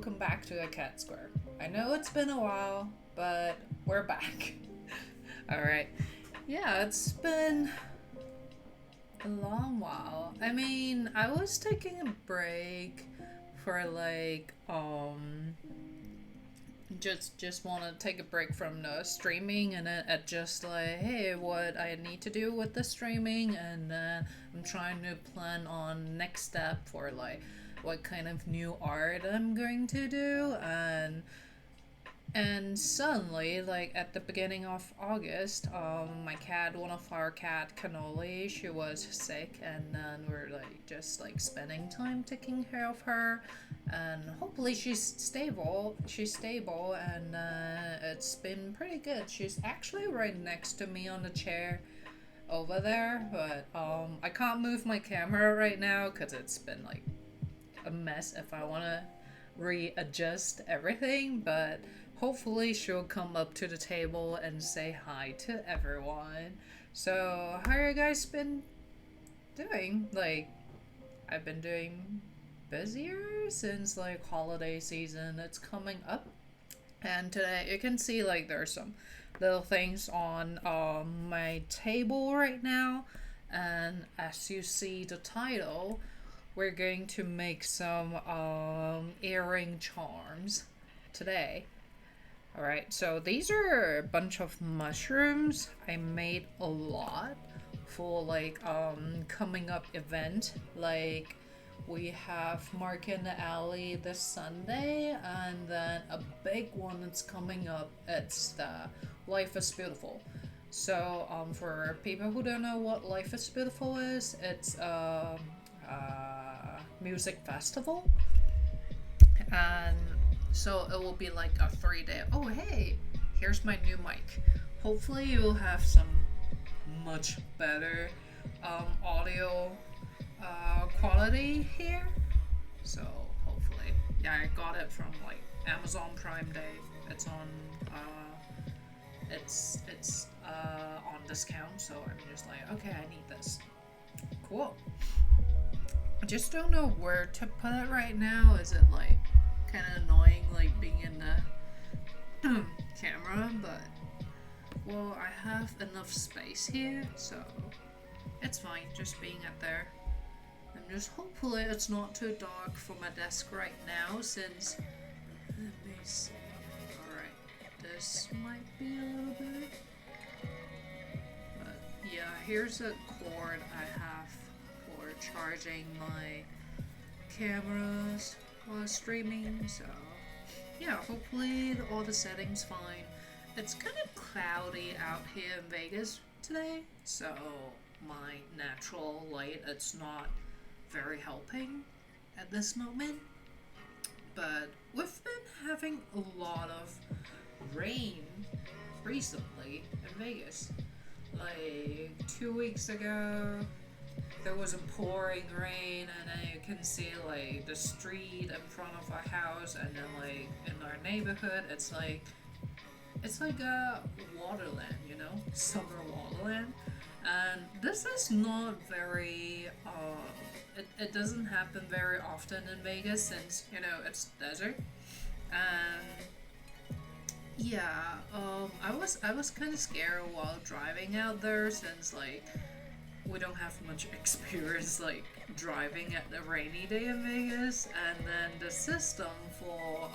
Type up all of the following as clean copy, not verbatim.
welcome back to the Cat Square. I know it's been a while, but we're back. Alright. Yeah, it's been a long while. I mean, I was taking a break for just want to take a break from the streaming and adjust hey, what I need to do with the streaming, and I'm trying to plan on next step for what kind of new art I'm going to do, and suddenly, at the beginning of August, one of our cat, Cannoli, she was sick, and then we're just spending time taking care of her, and hopefully she's stable. And it's been pretty good. She's actually right next to me on the chair over there, but I can't move my camera right now because it's been a mess if I want to readjust everything, but hopefully she'll come up to the table and say hi to everyone. So how you guys been doing? I've been doing busier since holiday season. It's coming up, and today you can see there's some little things on my table right now, and as you see the title, we're going to make some earring charms today. Alright, so these are a bunch of mushrooms. I made a lot for coming up event. We have Mark in the Alley this Sunday, and then a big one that's coming up. It's the Life is Beautiful. So for people who don't know what Life is Beautiful is, it's music festival, and so it will be a 3-day. Oh hey, here's my new mic. Hopefully you'll have some much better audio quality here. So hopefully, yeah, I got it from Amazon Prime Day. It's on on discount, so I'm just okay, I need this. Cool. I just don't know where to put it right now. Is it kind of annoying being in the camera, but well, I have enough space here, so it's fine just being up there. And just hopefully it's not too dark for my desk right now, since let me see. Alright, this might be a little bit, but yeah, here's a cord I have for charging my cameras while streaming. So yeah, hopefully all the settings fine. It's kind of cloudy out here in Vegas today, so my natural light, it's not very helping at this moment. But we've been having a lot of rain recently in Vegas. 2 weeks ago there was a pouring rain, and then you can see the street in front of our house, and then in our neighborhood it's like a waterland, summer waterland. And this is not very it doesn't happen very often in Vegas, since it's desert. And yeah, I was kind of scared while driving out there, since we don't have much experience driving at a rainy day in Vegas, and then the system for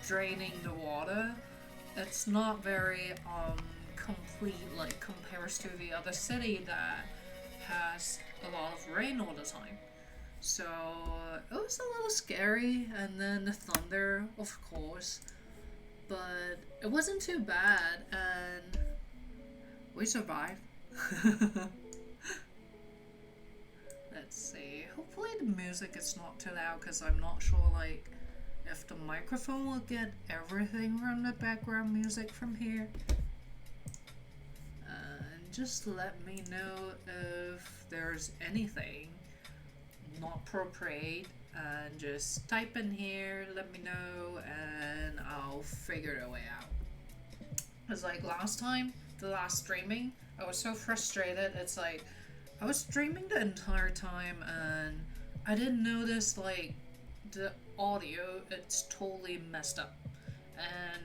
draining the water, it's not very complete compares to the other city that has a lot of rain all the time. So it was a little scary, and then the thunder, of course, but it wasn't too bad, and we survived. Let's see, hopefully the music is not too loud, because I'm not sure if the microphone will get everything from the background music from here. And just let me know if there's anything not appropriate, and just type in here, let me know, and I'll figure it a way out. Because last time, the last streaming, I was so frustrated. It's I was streaming the entire time, and I didn't notice the audio, it's totally messed up. And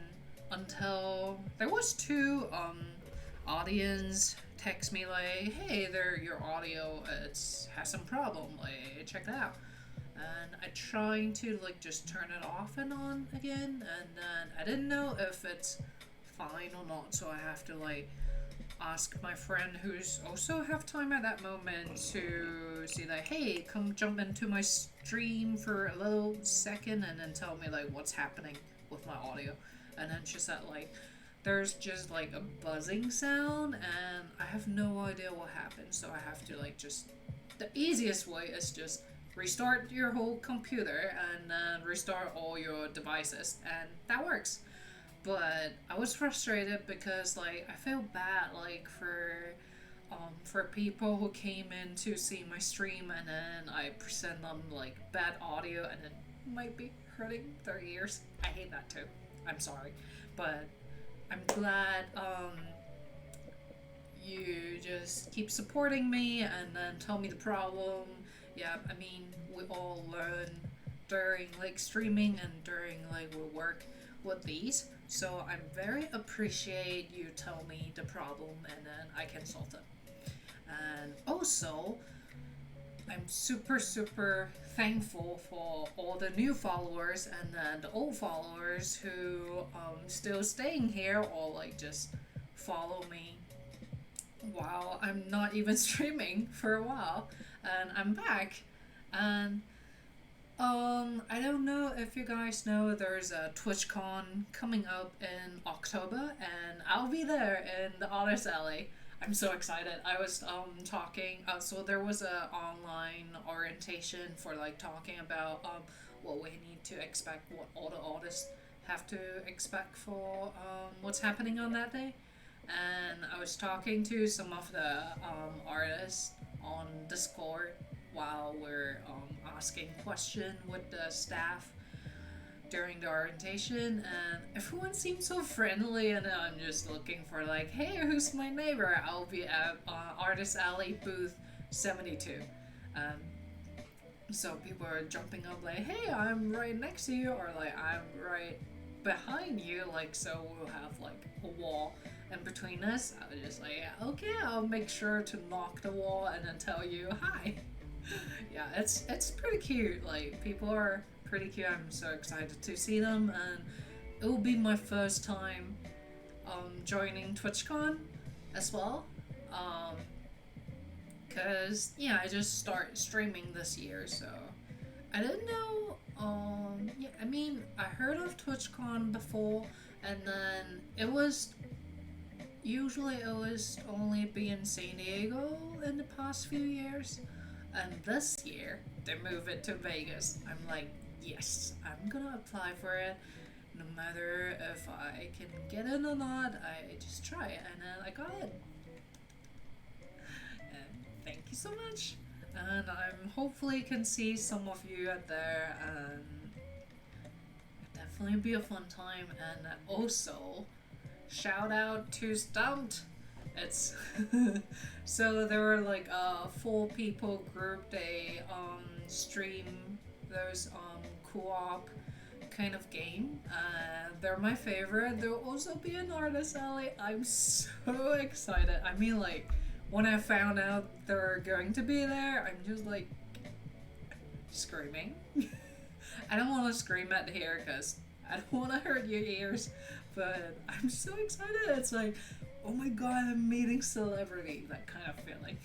until there was two audience text me like, hey there, your audio has some problem, like check it out. And I trying to like just turn it off and on again, and then I didn't know if it's fine or not, so I have to like ask my friend who's also have time at that moment to see like, hey, come jump into my stream for a little second and then tell me like what's happening with my audio. And then she said like there's just like a buzzing sound and I have no idea what happened, so I have to like just, the easiest way is just restart your whole computer and then restart all your devices, and that works. But I was frustrated because like I feel bad like for people who came in to see my stream and then I present them like bad audio and it might be hurting their ears. I hate that too. I'm sorry, but I'm glad you just keep supporting me and then tell me the problem. Yeah, I mean, we all learn during like streaming and during like we work with these. So I'm very appreciate you tell me the problem and then I can solve it. And also, I'm super thankful for all the new followers and then the old followers who still staying here or like just follow me while I'm not even streaming for a while, and I'm back. And I don't know if you guys know there's a TwitchCon coming up in October, and I'll be there in the Artist Alley. I'm so excited. I was talking. So there was a online orientation for like talking about what we need to expect, what all the artists have to expect for what's happening on that day. And I was talking to some of the artists on Discord while we're asking questions with the staff during the orientation, and everyone seemed so friendly, and I'm just looking for like, hey, who's my neighbor? I'll be at Artist Alley booth 72. So people are jumping up like, hey, I'm right next to you, or like I'm right behind you, like so we'll have like a wall in between us. I was just like, yeah, okay, I'll make sure to knock the wall and then tell you hi. Yeah, it's pretty cute. Like people are pretty cute. I'm so excited to see them, and it will be my first time joining TwitchCon as well. Cause yeah, I just started streaming this year, so I didn't know. Yeah, I mean, I heard of TwitchCon before, and then it was only be in San Diego in the past few years, and this year they move it to Vegas. I'm like, yes, I'm gonna apply for it. No matter if I can get in or not, I just try it, and then I got it. And thank you so much. And I'm hopefully can see some of you out there, and it'll definitely be a fun time. And also, shout out to Stumped. It's so there were like 4 people group. They stream those co-op kind of game. They're my favorite. There'll also be an Artist Alley. I'm so excited. I mean, like when I found out they're going to be there, I'm just like screaming. I don't want to scream at here because I don't want to hurt your ears, but I'm so excited. It's like, oh my god, I'm meeting celebrity, that kind of feeling.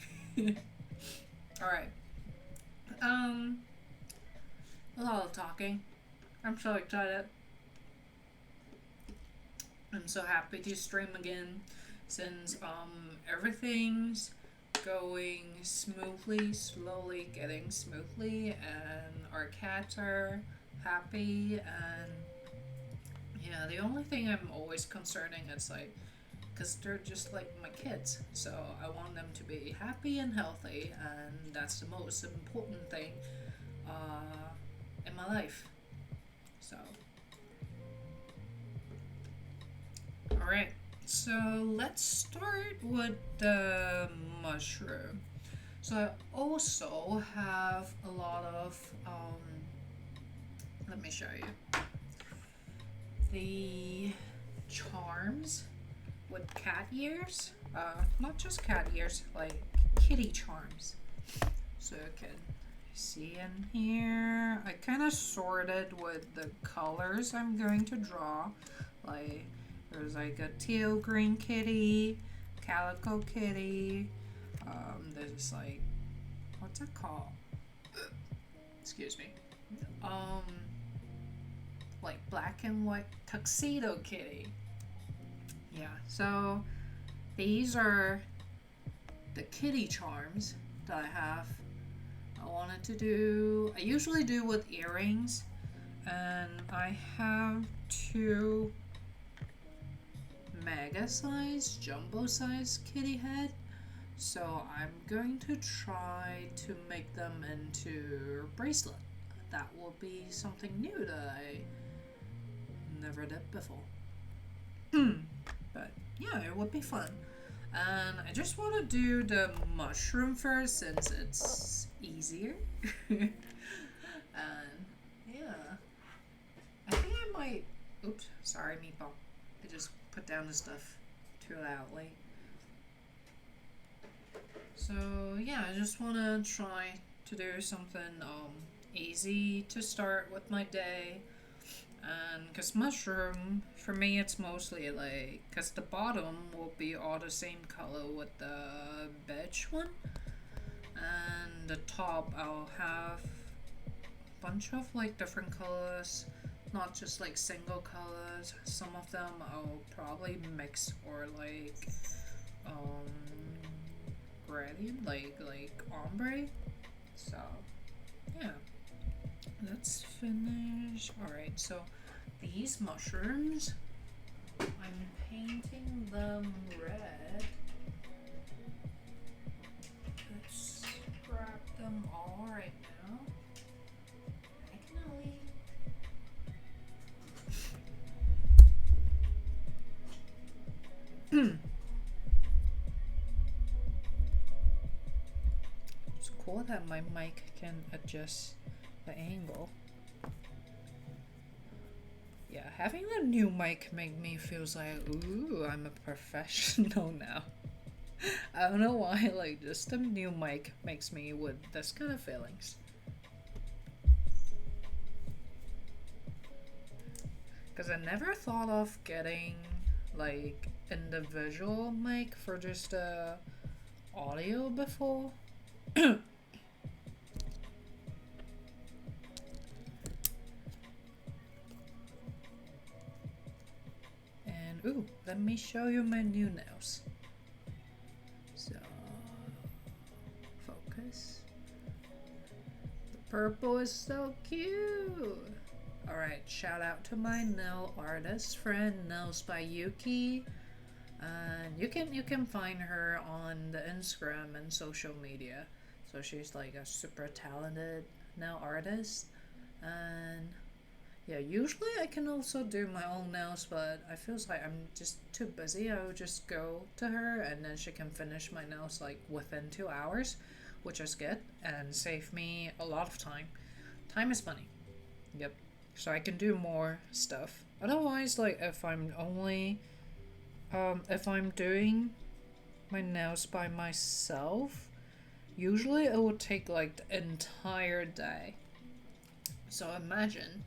Alright. A lot of talking. I'm so excited. I'm so happy to stream again since everything's going smoothly, slowly getting smoothly, and our cats are happy, and yeah, the only thing I'm always concerning is like, because they're just like my kids, so I want them to be happy and healthy, and that's the most important thing in my life. So, alright, so let's start with the mushroom. So I also have a lot of Let me show you. The charms with cat ears. Not just cat ears, like kitty charms. So you can see in here, I kind of sorted with the colors I'm going to draw. Like there's like a teal green kitty, calico kitty. There's like, what's it called? Excuse me. Like black and white tuxedo kitty. Yeah, so these are the kitty charms that I have. I wanted to do, I usually do with earrings, and I have two mega size, jumbo size kitty head. So I'm going to try to make them into bracelet. That will be something new that I never did before. But yeah, it would be fun. And I just want to do the mushroom first since it's easier. And yeah, I think I might, oops, sorry meatball. I just put down the stuff too loudly. So yeah, I just want to try to do something easy to start with my day. And because mushroom, for me it's mostly like, because the bottom will be all the same color with the beige one. And the top I'll have a bunch of like different colors, not just like single colors. Some of them I'll probably mix or like gradient, like ombre. So yeah, let's finish. Alright, so these mushrooms, I'm painting them red. Let's grab them all right now. It's cool that my mic can adjust the angle. Yeah, having a new mic make me feels like, ooh, I'm a professional now. I don't know why, like just a new mic makes me with this kind of feelings. Because I never thought of getting like individual mic for just audio before. And ooh, let me show you my new nails. So focus. The purple is so cute. Alright, shout out to my nail artist friend, Nails by Yuki. And you can find her on the Instagram and social media. So she's like a super talented nail artist. And yeah, usually I can also do my own nails, but I feel like I'm just too busy. I would just go to her and then she can finish my nails like within 2 hours, which is good and save me a lot of time. Time is money. Yep. So I can do more stuff. Otherwise, like if I'm doing my nails by myself, usually it would take like the entire day. So imagine,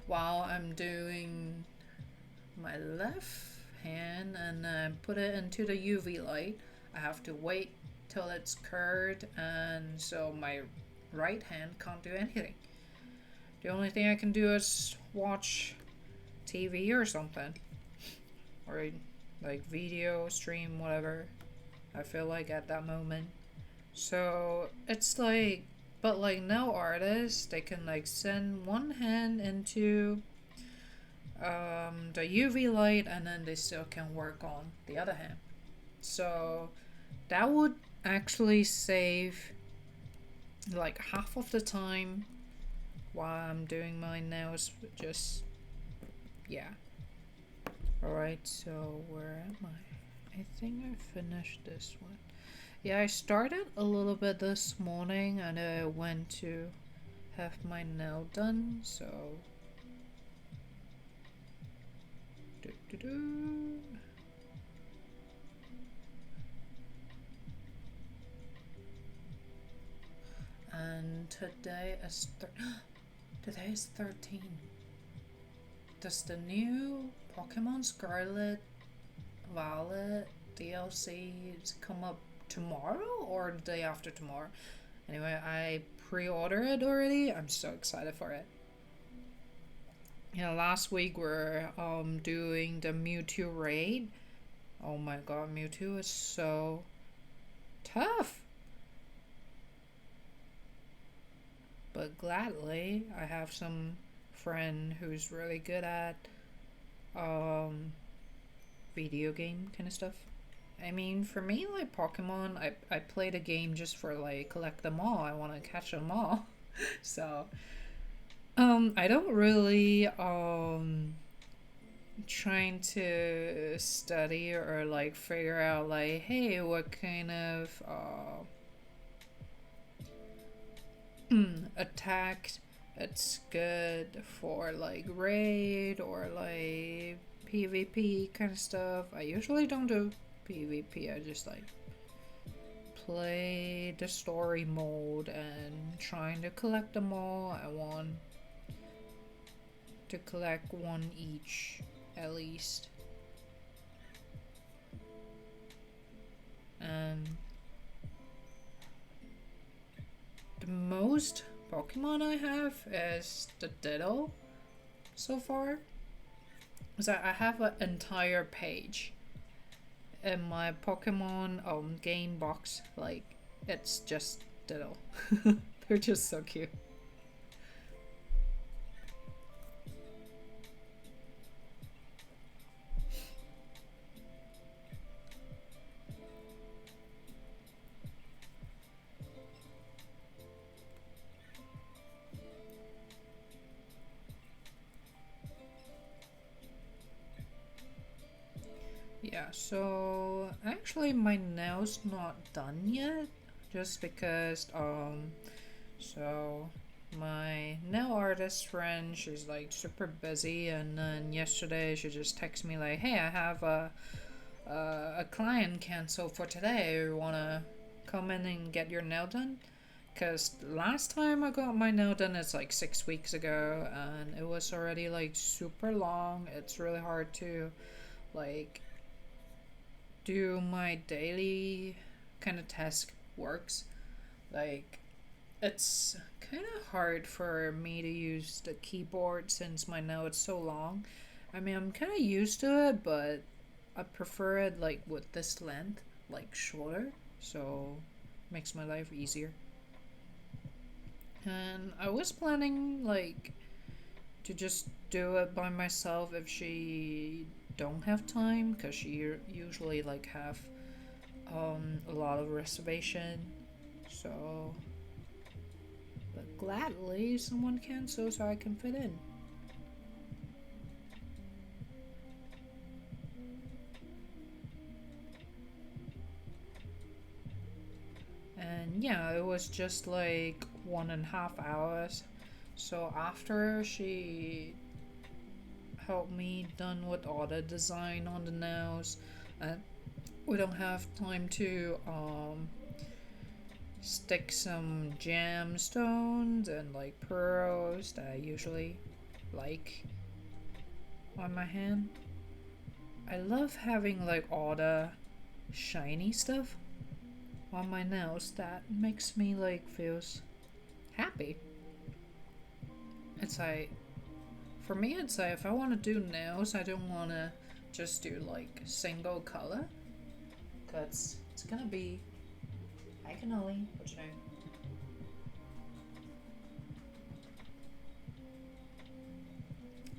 while I'm doing my left hand and put it into the UV light, I have to wait till it's curved, and so my right hand can't do anything. The only thing I can do is watch TV or something, or like video stream, whatever I feel like at that moment. So it's like, but like nail artists, they can like send one hand into the UV light and then they still can work on the other hand. So that would actually save like half of the time while I'm doing my nails. Just yeah. Alright, so where am I? I think I finished this one. Yeah, I started a little bit this morning and I went to have my nail done, so and today is 13. Does the new Pokemon Scarlet Violet DLC come up tomorrow or the day after tomorrow? Anyway, I pre-ordered it already. I'm so excited for it. Last week we're doing the Mewtwo raid. Oh my god, Mewtwo is so tough. But gladly, I have some friend who's really good at video game kind of stuff. I mean, for me, like Pokemon, I play the game just for like collect them all. I want to catch them all. So I don't really trying to study or like figure out like, hey, what kind of attack it's good for like raid or like PvP kind of stuff. I usually don't do PvP. I just like play the story mode and trying to collect them all. I want to collect one each at least. And the most Pokemon I have is the Ditto so far. So I have an entire page in my Pokemon game box. Like, it's just Ditto. They're just so cute. Yeah, so actually my nail's not done yet, just because so my nail artist friend, she's like super busy, and then yesterday she just texted me like, hey, I have a client cancel for today, you wanna come in and get your nail done? Because last time I got my nail done, it's like 6 weeks ago, and it was already like super long. It's really hard to like do my daily kind of task works. Like, it's kind of hard for me to use the keyboard since my nail is so long. I mean, I'm kind of used to it, but I prefer it like with this length, like shorter, so it makes my life easier. And I was planning like to just do it by myself if she don't have time, because she usually like have a lot of reservation, so but gladly someone cancels so I can fit in. And yeah, it was just like 1.5 hours. So after she helped me done with all the design on the nails, and we don't have time to stick some gemstones and like pearls that I usually like on my hand. I love having like all the shiny stuff on my nails. That makes me like feels happy. It's like, for me it's like if I want to do nails, I don't want to just do like single color, because it's gonna be, I can only, what's your name?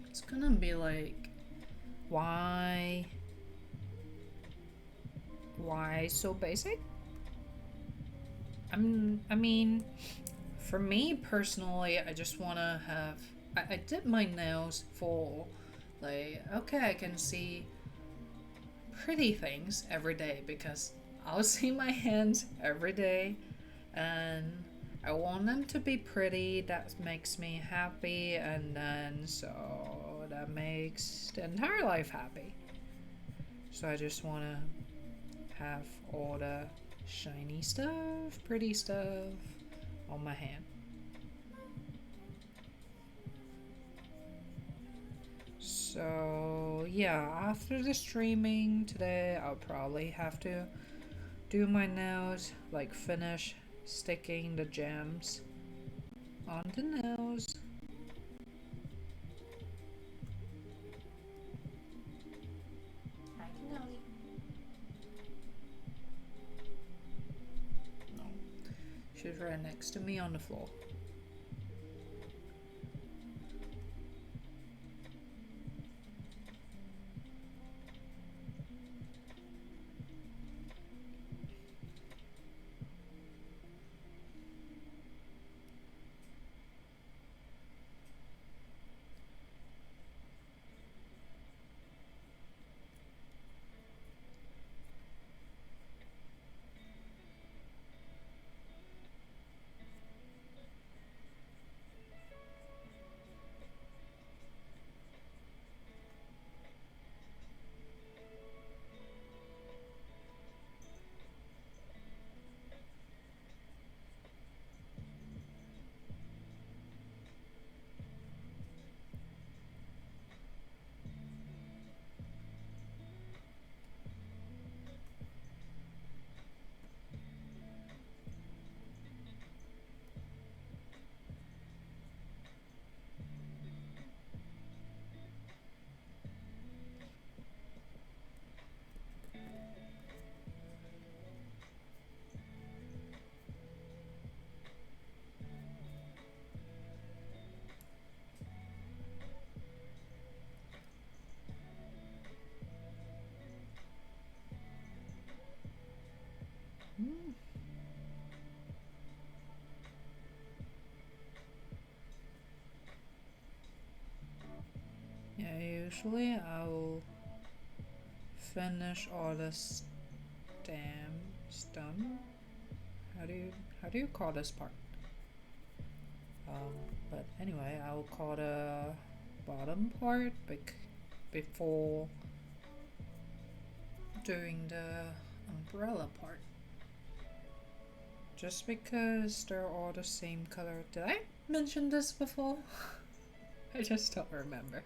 It's gonna be like, why so basic? I mean, for me personally, I just want to have, I did my nails for like, okay, I can see pretty things every day because I'll see my hands every day, and I want them to be pretty, that makes me happy, and then so that makes the entire life happy. So I just want to have all the shiny stuff, pretty stuff on my hand. So yeah, after the streaming today, I'll probably have to do my nails, like finish sticking the gems on the nails. No, she's right next to me on the floor. Yeah, usually I'll finish all the stem. How do you call this part? But anyway, I'll call the bottom part before doing the umbrella part. Just because they're all the same color. Did I mention this before? I just don't remember.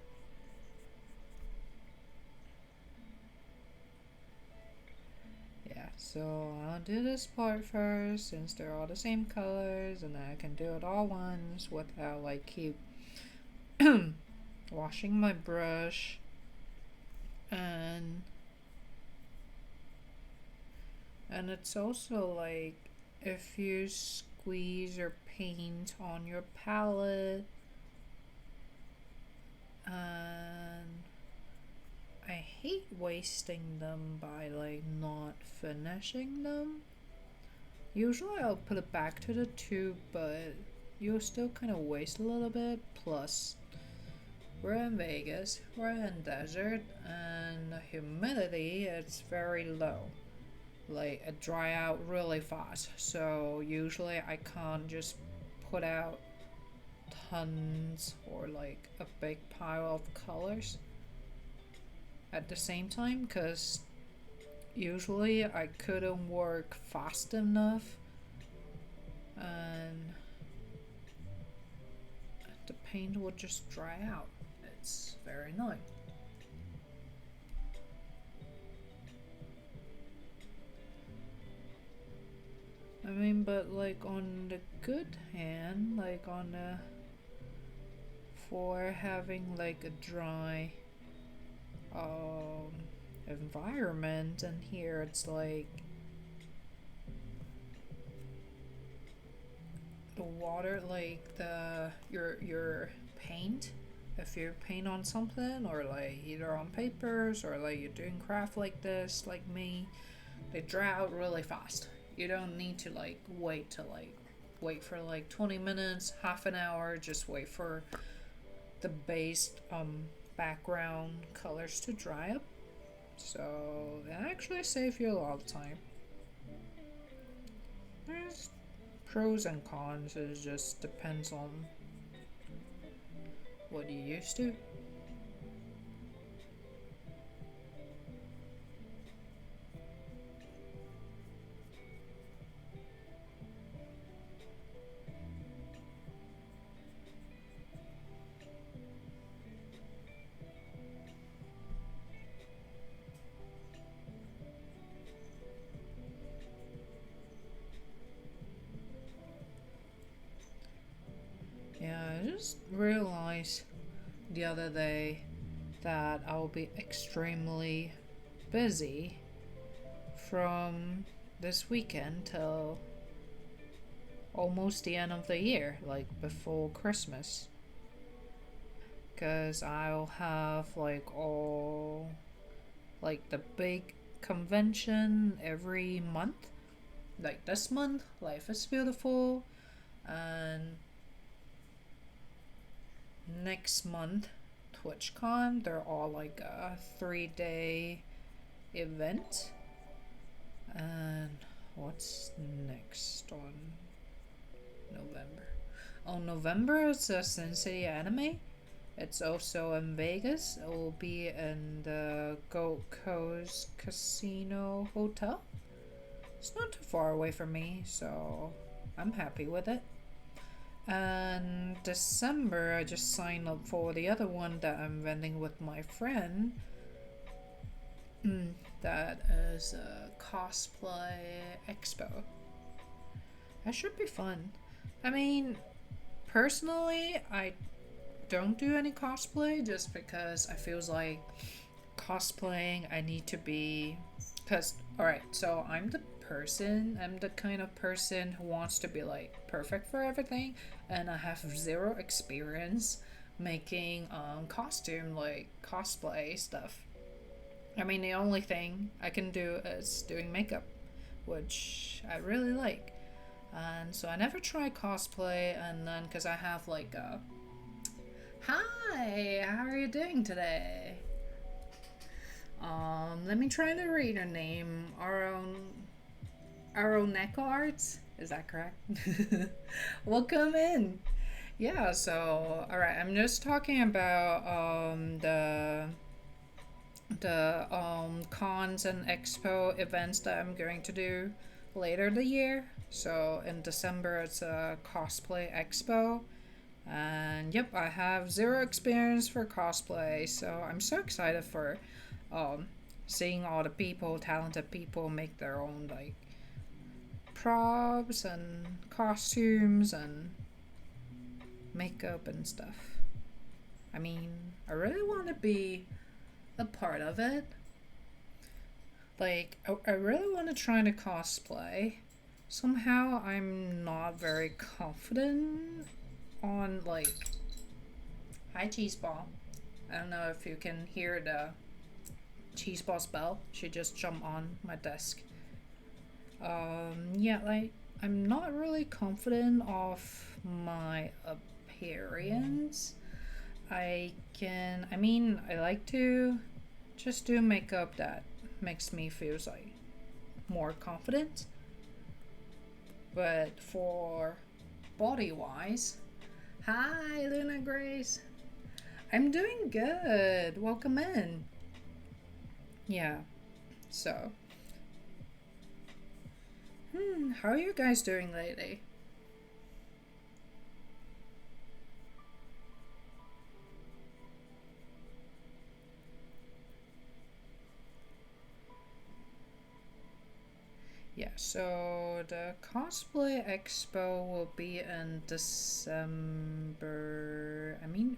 Yeah, so I'll do this part first since they're all the same colors, and then I can do it all once without like keep washing my brush. And it's also like if you squeeze or paint on your palette, and I hate wasting them by like not finishing them. Usually I'll put it back to the tube, but you'll still kind of waste a little bit. Plus, we're in Vegas, we're in desert, and the humidity, it's very low. Like it dry out really fast, so usually I can't just put out tons or like a big pile of colors at the same time, because usually I couldn't work fast enough and the paint would just dry out. It's very annoying. I mean, but like on the good hand, like on the for having like a dry environment, and here it's like the water, like your paint, if you paint on something or like either on papers or like you're doing craft like this like me, they dry out really fast. You don't need to like wait for like 20 minutes, half an hour, just wait for the base background colors to dry up. So that actually saves you a lot of time. There's pros and cons. It just depends on what you used to. Yeah, I just realized the other day that I'll be extremely busy from this weekend till almost the end of the year, like before Christmas. Because I'll have like the big convention every month. Like this month, Life is Beautiful, and next month, TwitchCon. They're all like a 3-day event. And what's next on November? On November, it's a Sin City Anime. It's also in Vegas. It will be in the Gold Coast Casino Hotel. It's not too far away from me, so I'm happy with it. And December, I just signed up for the other one that I'm vending with my friend. That is a cosplay expo. That should be fun. I mean, personally, I don't do any cosplay just because I feels like cosplaying I need to be, because alright, so I'm the kind of person who wants to be like perfect for everything, and I have zero experience making costume like cosplay stuff. I mean, the only thing I can do is doing makeup, which I really like. And so I never try cosplay, and then because I have like a hi, how are you doing today? Let me try to read her name. Aroneko Arts? Is that correct? Welcome in. Yeah, so alright, I'm just talking about the cons and expo events that I'm going to do later the year. So in December it's a cosplay expo. And yep, I have zero experience for cosplay, so I'm so excited for seeing all the people, talented people, make their own like props and costumes and makeup and stuff. I mean, I really want to be a part of it. Like, I really want to try to cosplay. Somehow I'm not very confident on like, hi cheese ball. I don't know if you can hear the cheese ball's bell. She just jumped on my desk. Yeah, like I'm not really confident of my appearance. I like to just do makeup that makes me feel like more confident. But for body wise, hi, Luna Grace. I'm doing good. Welcome in. Yeah. So. How are you guys doing lately? Yeah, so the cosplay expo will be in December.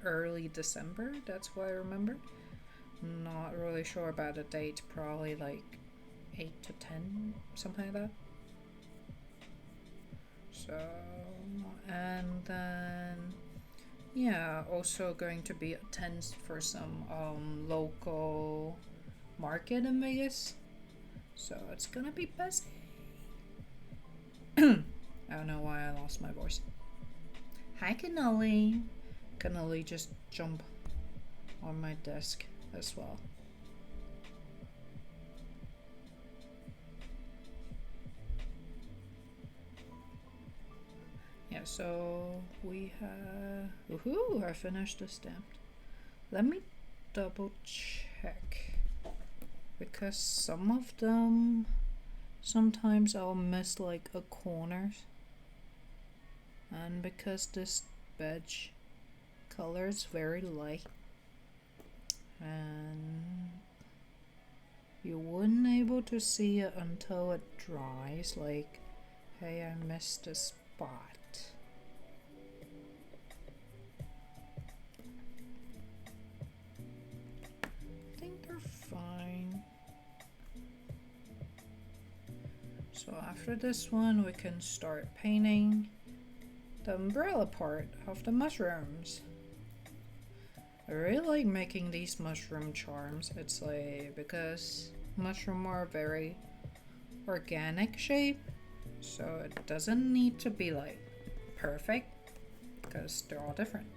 Early December. That's what I remember. Not really sure about the date. Probably like 8 to 10, something like that. So, and then yeah, also going to be attend for some local market in Vegas. So it's gonna be busy. I don't know why I lost my voice. Hi, Cannoli. Cannoli just jumped on my desk as well. so we have, woohoo, I finished the stamp. Let me double check, because some of them, sometimes I'll miss like a corner, and because this beige color is very light and you wouldn't able to see it until it dries, like, hey, I missed a spot. I think they're fine. So after this one, we can start painting the umbrella part of the mushrooms. I really like making these mushroom charms. It's like, because mushroom are very organic shape, so it doesn't need to be like perfect, because they're all different.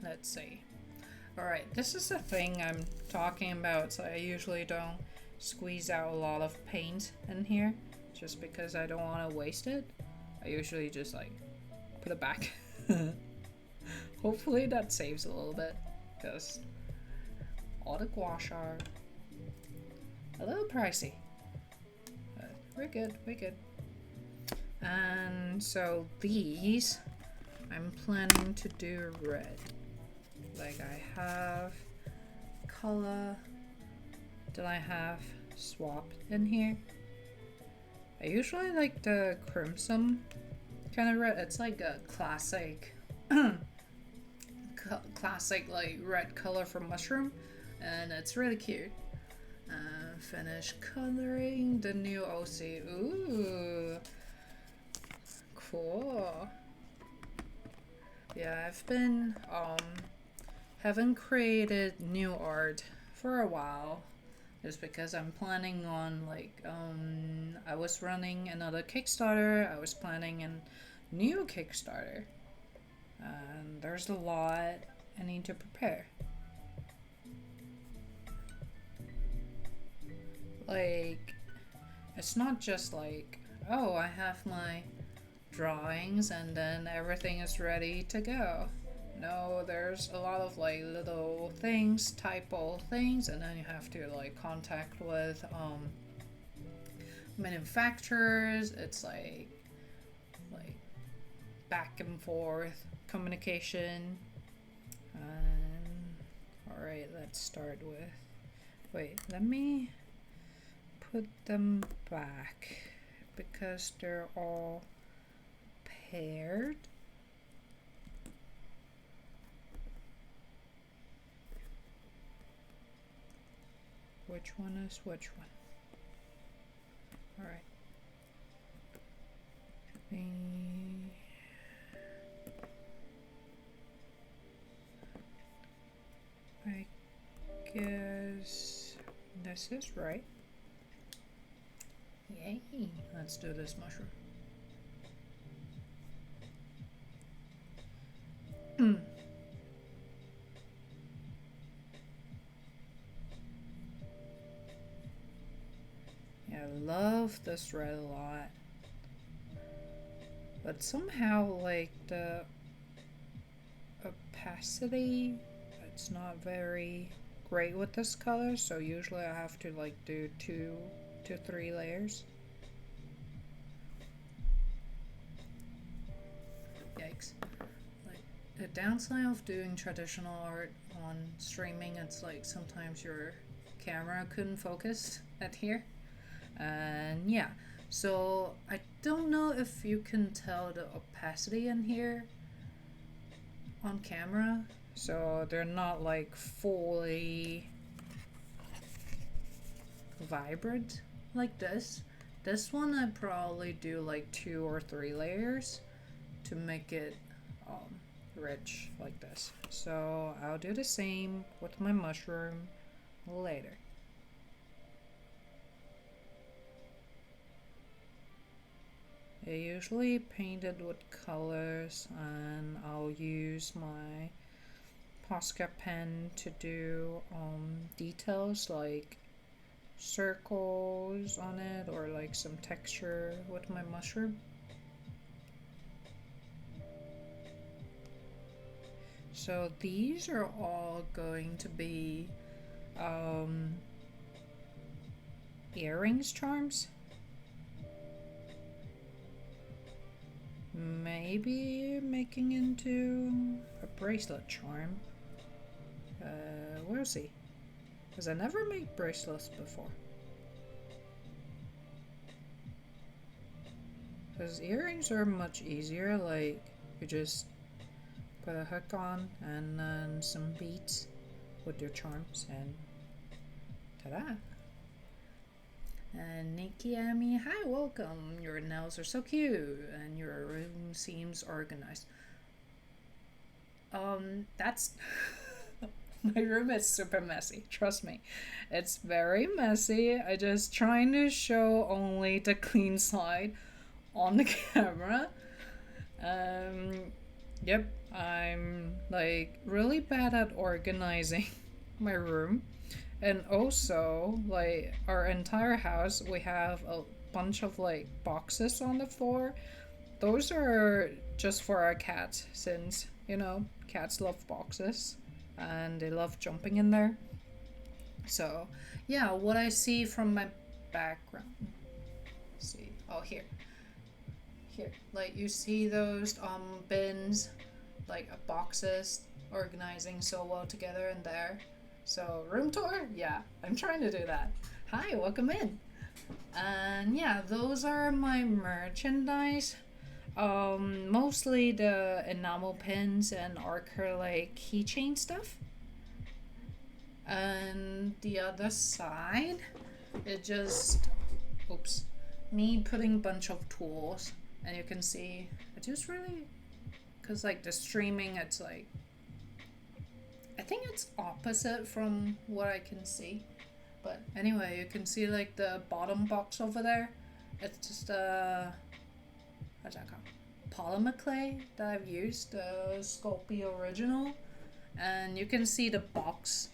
Let's see. Alright, this is the thing I'm talking about, so I usually don't squeeze out a lot of paint in here, just because I don't want to waste it. I usually just like put it back. Hopefully that saves a little bit, because all the gouache are a little pricey, but we're good, we're good. And so these I'm planning to do red. Like, I have color that I have swapped in here. I usually like the crimson kind of red. It's like a classic classic like red color from mushroom, and it's really cute. Finish coloring the new OC. Ooh, cool. Yeah, I've been haven't created new art for a while, just because I'm planning on like I was running another Kickstarter. I was planning a new Kickstarter, and there's a lot I need to prepare. Like, it's not just like, oh, I have my drawings and then everything is ready to go. No, there's a lot of like little things, typo things, and then you have to like contact with manufacturers. It's like back and forth communication. All right, let's start with, wait, let me put them back because they're all paired. Which one is which one? All right. I guess this is right. Yay! Let's do this mushroom. Yeah, I love this red a lot, but somehow like the opacity, it's not very great with this color, so usually I have to like do 2 to 3 layers. Yikes. Like, the downside of doing traditional art on streaming, it's like sometimes your camera couldn't focus at here. And yeah, so I don't know if you can tell the opacity in here on camera, so they're not like fully vibrant like this. This one I probably do like 2 or 3 layers to make it rich like this. So I'll do the same with my mushroom later. I usually paint it with colors, and I'll use my Posca pen to do details like circles on it or like some texture with my mushroom. So these are all going to be earrings charms. Maybe making into a bracelet charm. We'll see. Because I never made bracelets before. Because earrings are much easier, like you just put a hook on and then some beads with your charms and ta-da! And Nikki Amy, hi, welcome. Your nails are so cute and your room seems organized. That's my room is super messy, trust me. It's very messy. I just trying to show only the clean side on the camera. Yep, I'm like really bad at organizing my room. And also, like, our entire house, we have a bunch of like boxes on the floor. Those are just for our cats, since, you know, cats love boxes and they love jumping in there. So yeah, what I see from my background, let's see, oh, here, like you see those bins, like boxes organizing so well together in there. So room tour, yeah, I'm trying to do that. Hi, welcome in. And yeah, those are my merchandise. Mostly the enamel pins and acrylic keychain stuff. And the other side, it just, oops, me putting a bunch of tools. And you can see, I just really, because like the streaming, it's like, I think it's opposite from what I can see. But anyway, you can see like the bottom box over there. It's just a, what's that called? Polymer clay that I've used, the Sculpey original. And you can see the box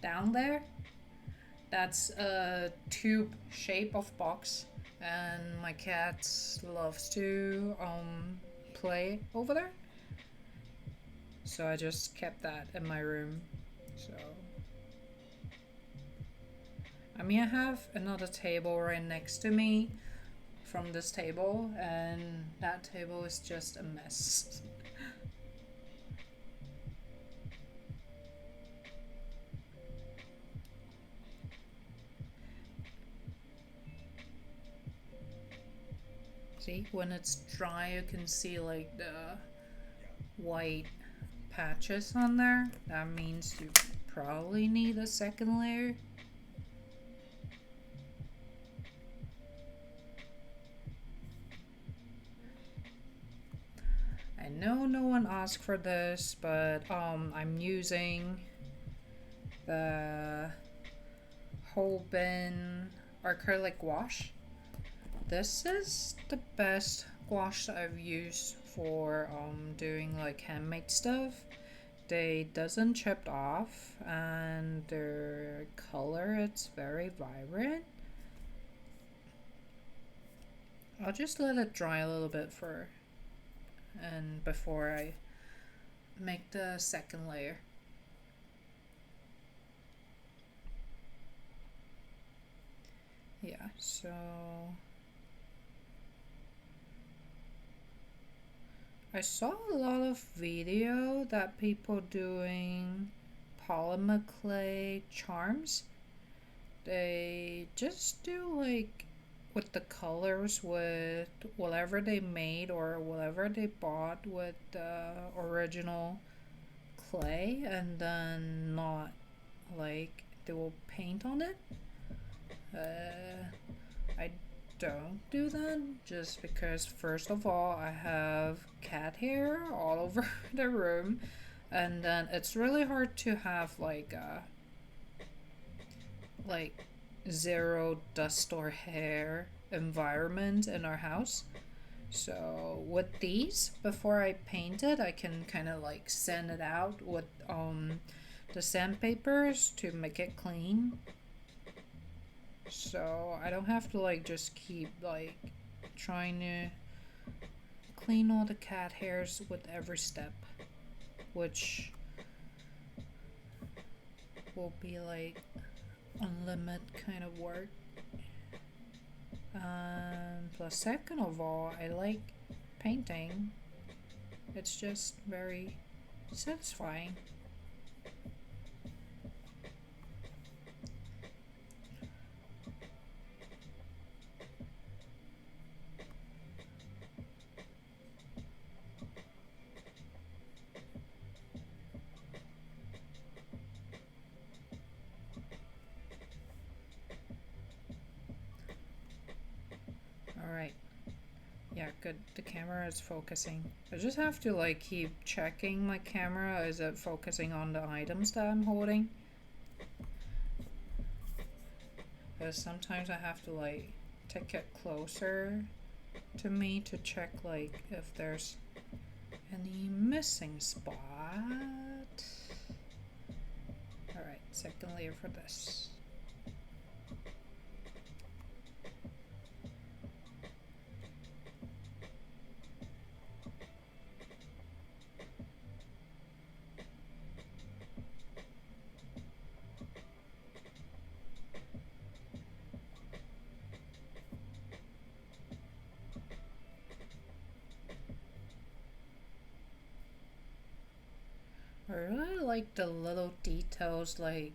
down there. That's a tube shape of box. And my cat loves to play over there. So I just kept that in my room. So I mean, I have another table right next to me from this table, and that table is just a mess. See, when it's dry, you can see like the white patches on there. That means you probably need a second layer. I know no one asked for this, but I'm using the whole bin acrylic wash. This is the best gouache that I've used for doing like handmade stuff. They doesn't chip off, and their color, it's very vibrant. I'll just let it dry a little bit and before I make the second layer. Yeah, so I saw a lot of video that people doing polymer clay charms. They just do like with the colors with whatever they made or whatever they bought with the original clay, and then not like they will paint on it. I don't do that just because, first of all, I have cat hair all over the room, and then it's really hard to have like zero dust or hair environment in our house. So with these, before I paint it, I can kind of like sand it out with the sandpapers to make it clean. so I don't have to like just keep like trying to clean all the cat hairs with every step, which will be like unlimited kind of work. Plus, second of all, I like painting. It's just very satisfying. Alright. Yeah, good. The camera is focusing. I just have to like keep checking my camera. Is it focusing on the items that I'm holding? Because sometimes I have to like take it closer to me to check like if there's any missing spot. Alright, second layer for this. I really like the little details, like,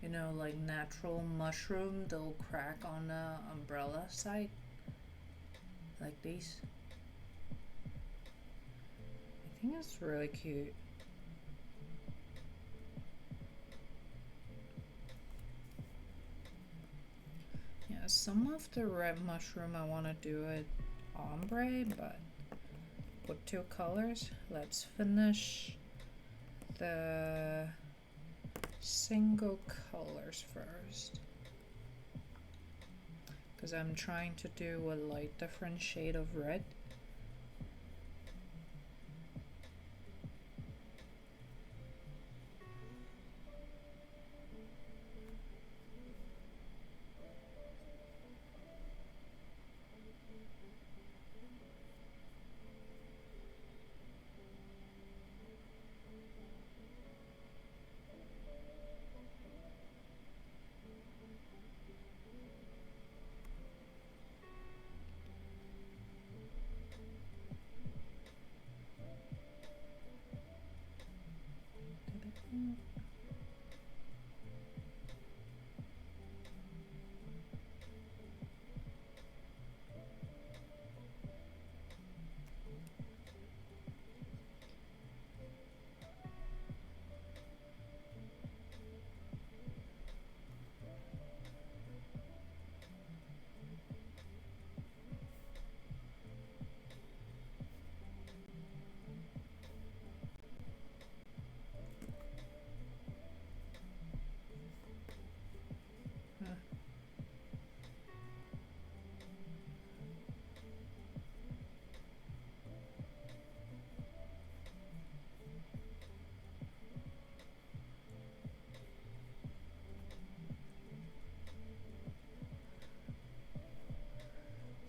you know, like natural mushroom, they'll crack on the umbrella side, like these. I think it's really cute. Yeah, some of the red mushroom I want to do it ombre, but with two colors. Let's finish the single colors first, because I'm trying to do a light different shade of red.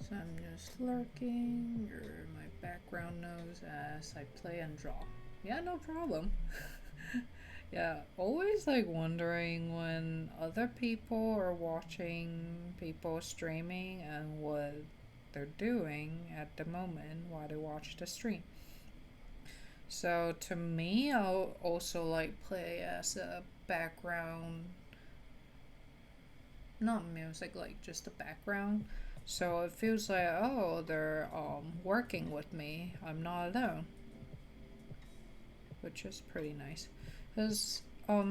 So I'm just lurking, or my background knows as I play and draw. Yeah, no problem. Yeah, always like wondering when other people are watching people streaming and what they're doing at the moment while they watch the stream. So to me, I'll also like play as a background, not music, like just the background. So it feels like, oh, they're working with me. I'm not alone, which is pretty nice. Because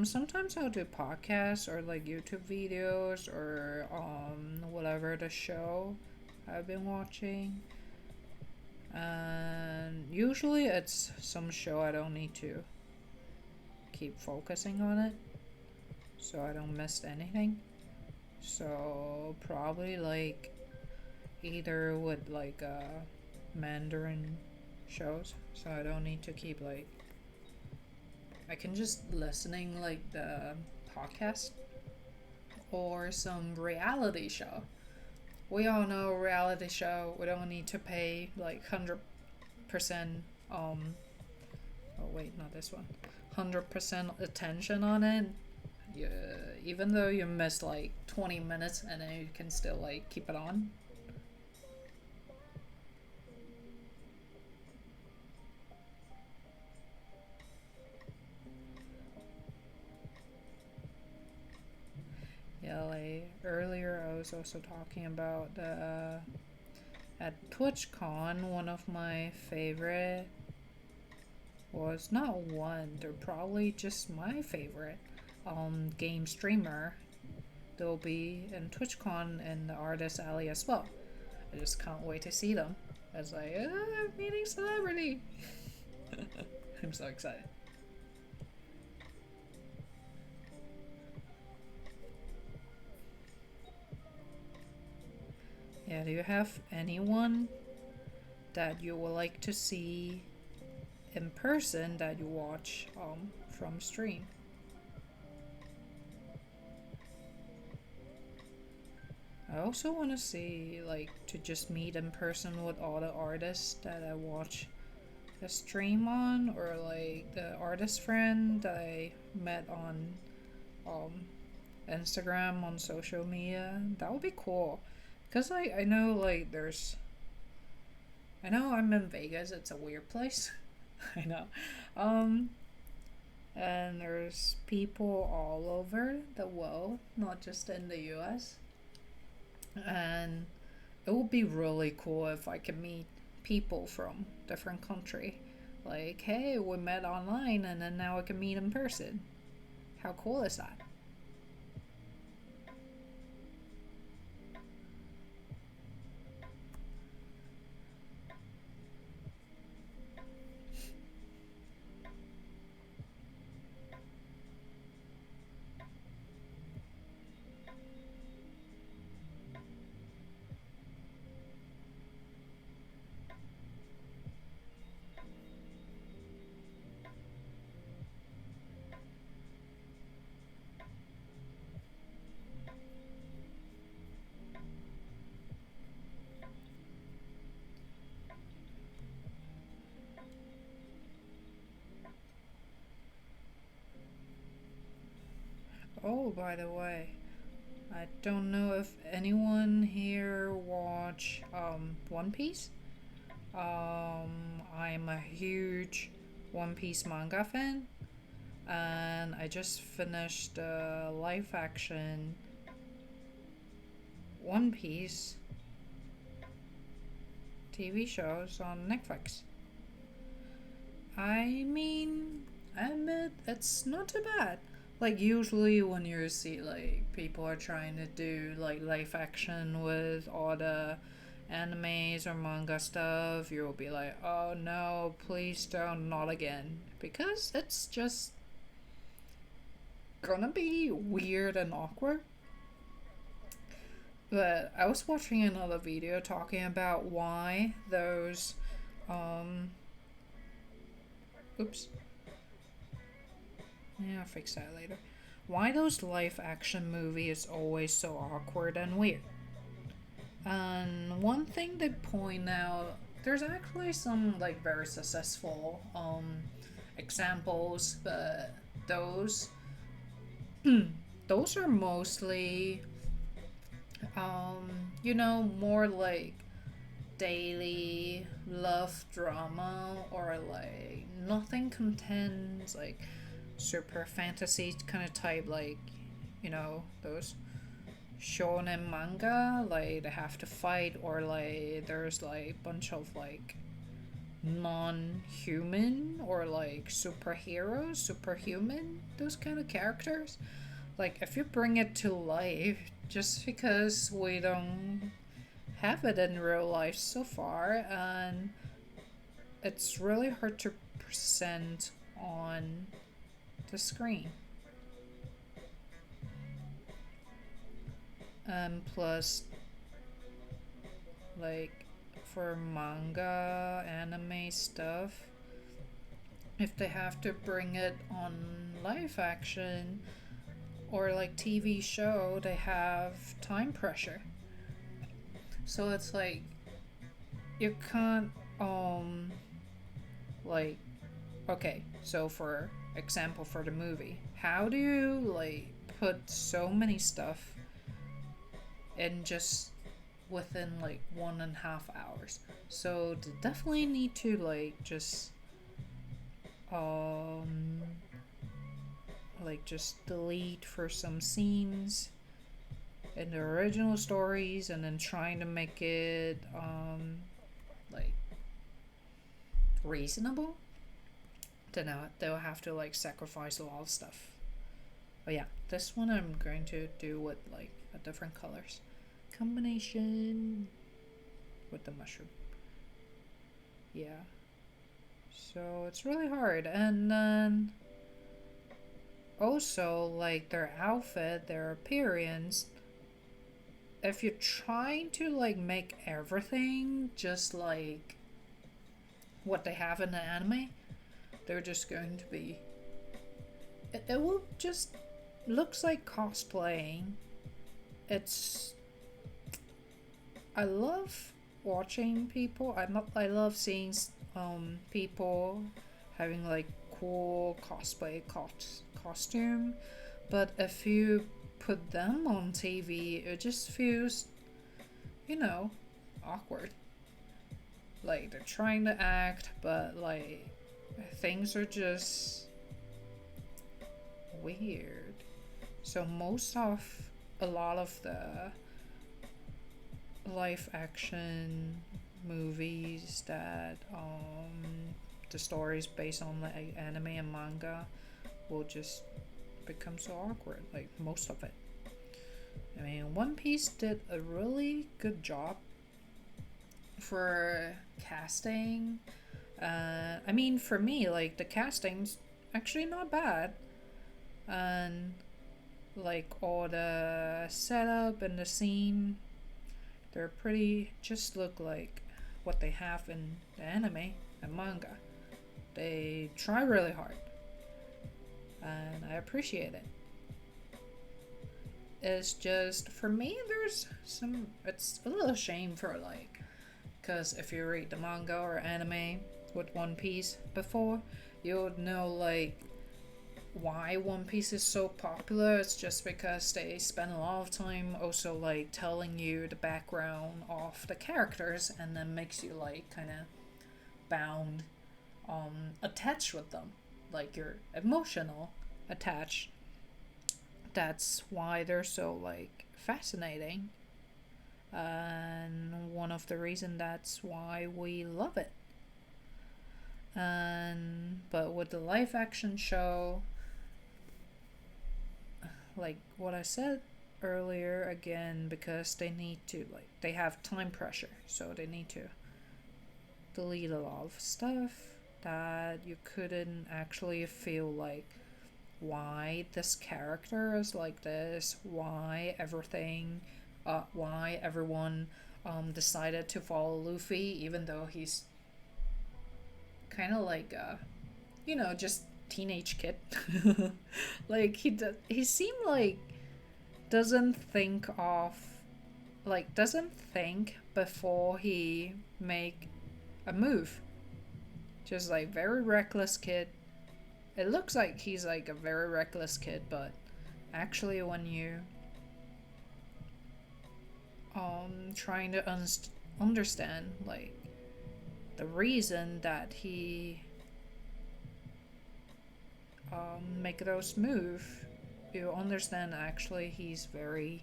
sometimes I'll do podcasts or like YouTube videos or whatever the show I've been watching. And usually it's some show I don't need to keep focusing on it, so I don't miss anything. So probably like either with like Mandarin shows, so I don't need to keep like, I can just listening like the podcast or some reality show. We all know reality show, we don't need to pay like 100% oh wait, not this one. 100% attention on it. Yeah, even though you miss like 20 minutes and then you can still like keep it on. Yeah, like earlier I was also talking about at TwitchCon, one of my favorite was not one, they're probably just my favorite game streamer. They'll be in TwitchCon in the Artist Alley as well. I just can't wait to see them. It's like, meeting celebrity. I'm so excited. Yeah, do you have anyone that you would like to see in person that you watch from stream? I also want to see, like, to just meet in person with all the artists that I watch a stream on, or like the artist friend that I met on Instagram, on social media. That would be cool. Because I know, like, I know I'm in Vegas, it's a weird place. I know. And there's people all over the world, not just in the US. And it would be really cool if I could meet people from different country. Like, hey, we met online and then now I can meet in person. How cool is that? Oh, by the way, I don't know if anyone here watch One Piece. I'm a huge One Piece manga fan, and I just finished the live action One Piece TV shows on Netflix. I mean, I admit it's not too bad. Like, usually when you see like people are trying to do like live action with all the animes or manga stuff, you'll be like, oh no, please don't, not again. Because it's just gonna be weird and awkward. But I was watching another video talking about why those oops. Yeah, I'll fix that later. Why those live action movies always so awkward and weird? And one thing they point out, there's actually some like very successful examples, but those those are mostly more like daily love drama, or like nothing contains like super fantasy kind of type, like those shonen manga, like they have to fight, or like there's like a bunch of like non-human or like superheroes, superhuman, those kind of characters. Like if you bring it to life, just because we don't have it in real life so far, and it's really hard to present on the screen. Plus, like for manga, anime stuff, if they have to bring it on live action, or like TV show, they have time pressure. So it's like you can't like, okay, so for example, for the movie, how do you like put so many stuff in just within like 1.5 hours? So they definitely need to um just delete for some scenes in the original stories, and then trying to make it like reasonable. Then they'll have to like sacrifice a lot of stuff. But yeah, this one I'm going to do with like a different colors combination with the mushroom. Yeah, so it's really hard. And then also like their outfit, their appearance, if you're trying to like make everything just like what they have in the anime, they're just going to be, it will just looks like cosplaying. It's, I love watching people, I love seeing people having like cool cosplay costume, but if you put them on TV, it just feels, awkward. Like they're trying to act, but like things are just weird. So a lot of the live action movies that the stories based on the anime and manga will just become so awkward, like most of it. I mean, One Piece did a really good job for casting. I mean, for me, like the casting's actually not bad, and like all the setup and the scene, they're pretty, just look like what they have in the anime and manga. They try really hard, and I appreciate it. It's just, for me, it's a little shame for like, because if you read the manga or anime with One Piece before, you would know like why One Piece is so popular. It's just because they spend a lot of time also like telling you the background of the characters, and then makes you like kind of bound, attached with them, like you're emotional attached. That's why they're so like fascinating, and one of the reasons that's why we love it. And but with the live action show, like what I said earlier, again, because they need to, like, they have time pressure, so they need to delete a lot of stuff that you couldn't actually feel like why this character is like this, why everyone decided to follow Luffy, even though he's kind of like just teenage kid. Like he seemed like doesn't think before he make a move. Just like very reckless kid. It looks like he's like a very reckless kid, but actually when you trying to understand like the reason that he make those move, you understand actually he's very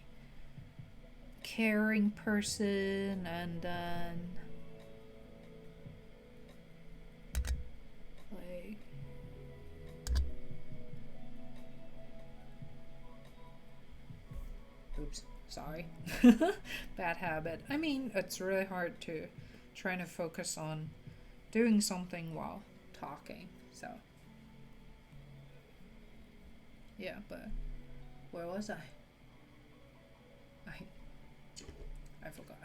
caring person, and then like oops, sorry. Bad habit. I mean, it's really hard to trying to focus on doing something while talking, so yeah. But where was I forgot.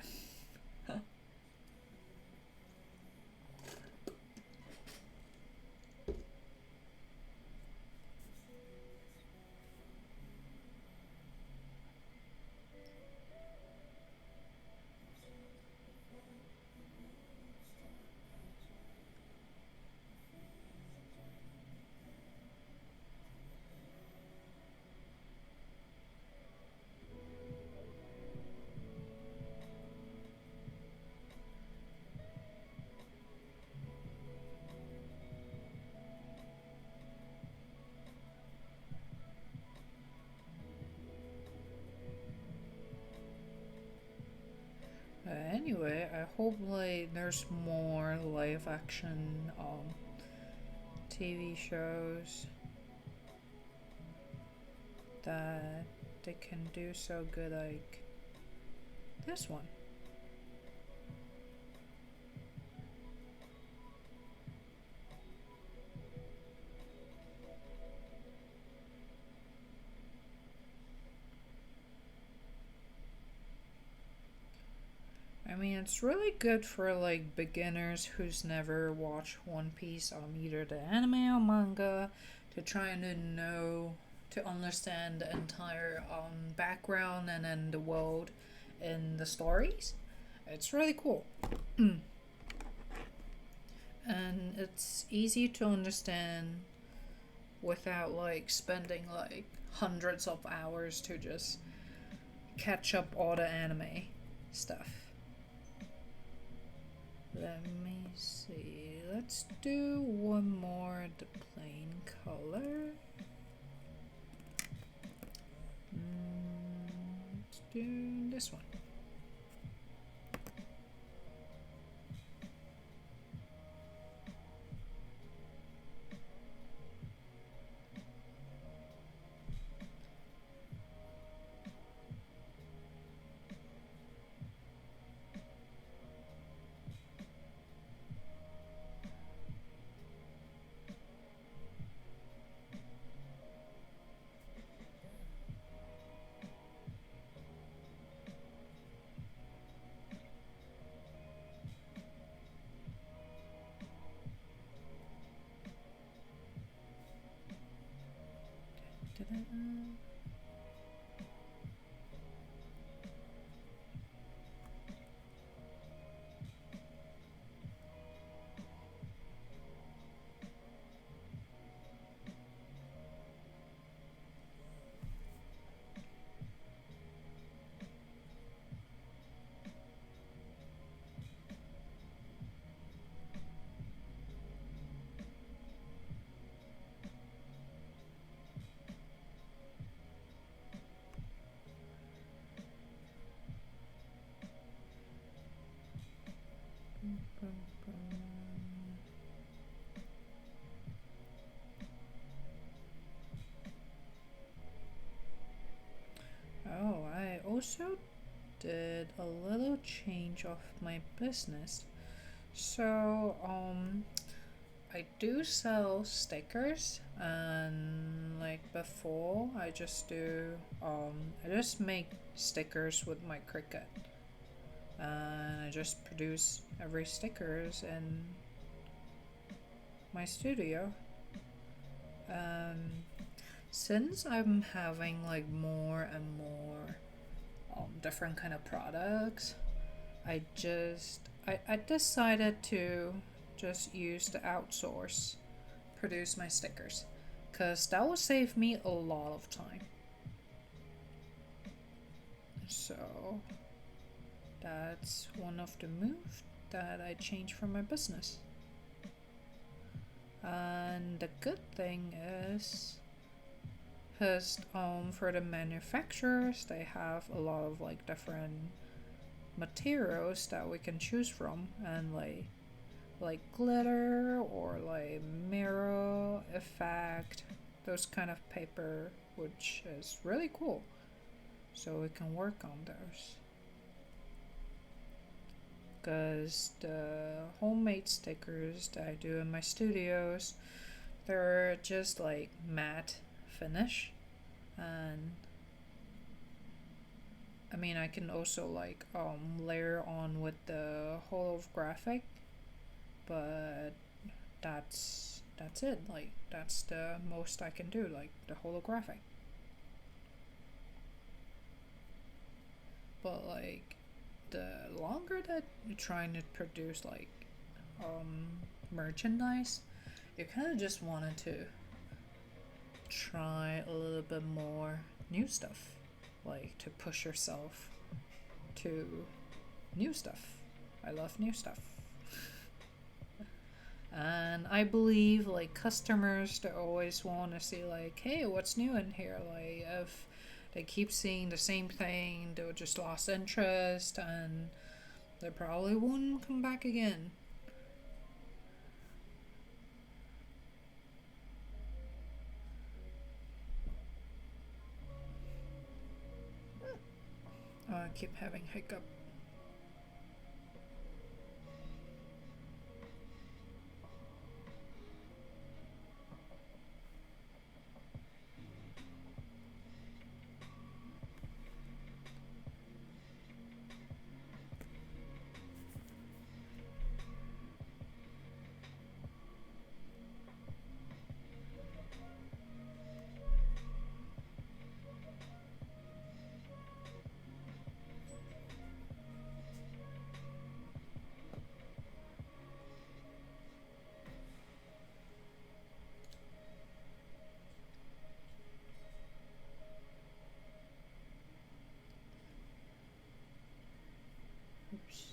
anyway, I hope like there's more live action TV shows that they can do so good like this one. I mean, it's really good for like beginners who's never watched One Piece, either the anime or manga, to try and to understand the entire background and then the world in the stories. It's really cool. And it's easy to understand without like spending like hundreds of hours to just catch up all the anime stuff. Let me see. Let's do one more, the plain color. Let's do this one. Oh, I also did a little change of my business. So, I do sell stickers, and like before, I just make stickers with my Cricut, and I just produce every stickers in my studio. Since I'm having like more and more different kind of products, I decided to just use the outsource produce my stickers, because that will save me a lot of time. So that's one of the moves that I changed for my business. And the good thing is, because for the manufacturers, they have a lot of like different materials that we can choose from, and like glitter or like mirror effect, those kind of paper, which is really cool. So we can work on those. Because the homemade stickers that I do in my studios, they're just like matte finish, and I mean I can also like layer on with the holographic, but that's it. Like that's the most I can do, like the holographic. But like the longer that you're trying to produce like merchandise, you kind of just wanted to try a little bit more new stuff, like to push yourself to new stuff. I love new stuff. And I believe like customers, they always want to see like, hey, what's new in here? Like if they keep seeing the same thing, they'll just lost interest, and They probably won't come back again. I keep having hiccup. Oops.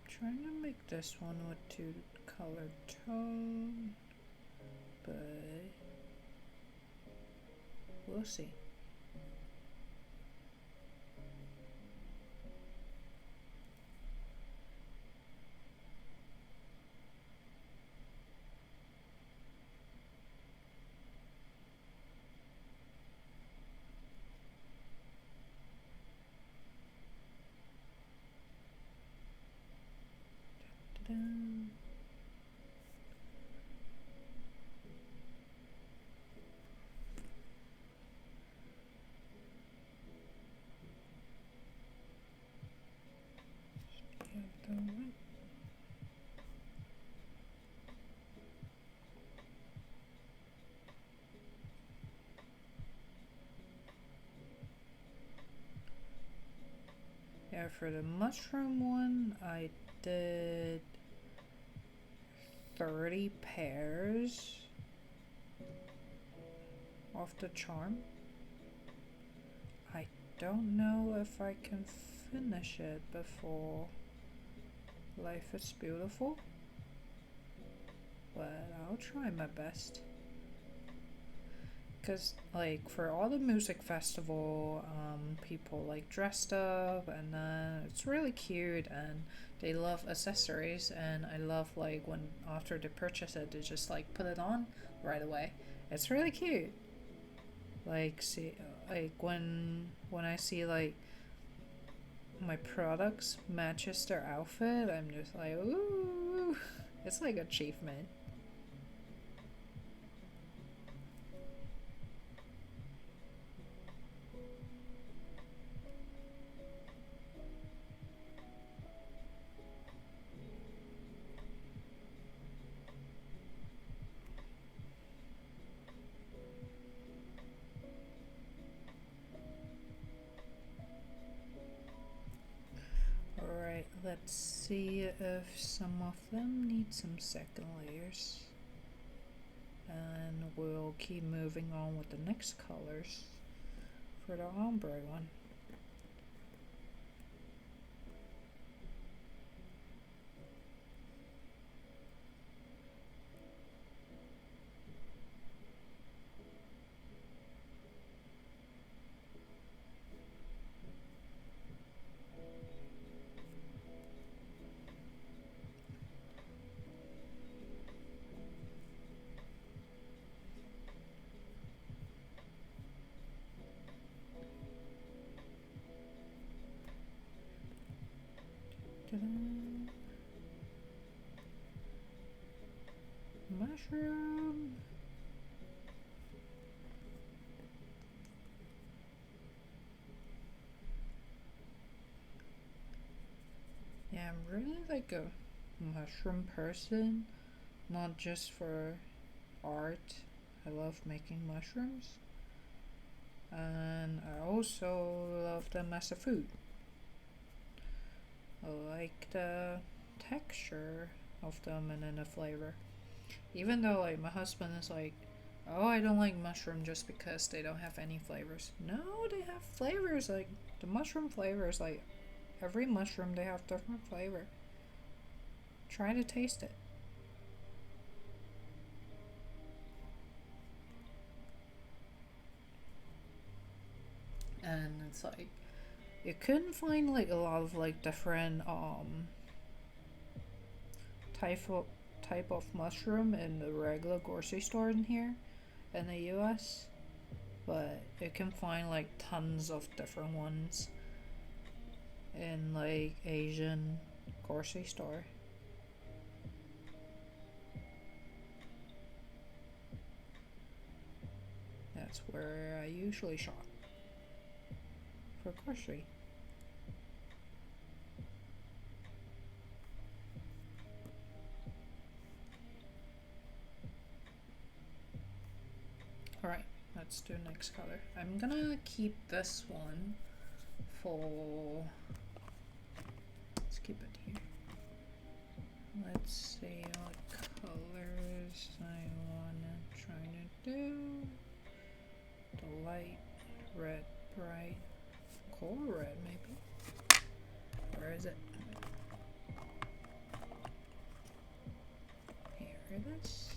Trying to make this one with 2 color tone, but we'll see. Ta-da. Yeah, for the mushroom one, I did 30 pairs of the charm. I don't know if I can finish it before Life is Beautiful, but I'll try my best. Because, like, for all the music festival, people, like, dressed up, and it's really cute, and they love accessories, and I love, like, when after they purchase it, they just, like, put it on right away. It's really cute. Like, see, like, when I see, like, my products matches their outfit, I'm just like, ooh, it's like achievement. Let's see if some of them need some second layers, and we'll keep moving on with the next colors for the ombre one. Mushroom. Yeah, I'm really like a mushroom person, not just for art. I love making mushrooms, and I also love them as a food. I like the texture of them and then the flavor. Even though like my husband is like, oh, I don't like mushroom just because they don't have any flavors. No, they have flavors. Like the mushroom flavors, like every mushroom they have different flavor. Try to taste it. And it's like You couldn't find like a lot of like different type of mushroom in the regular grocery store in here in the US, but you can find like tons of different ones in like Asian grocery store. That's where I usually shop for grocery. Alright, let's do next color. I'm gonna keep this one for, let's keep it here. Let's see what colors I wanna try to do. The light red, bright, cool red maybe. Where is it? Here it is.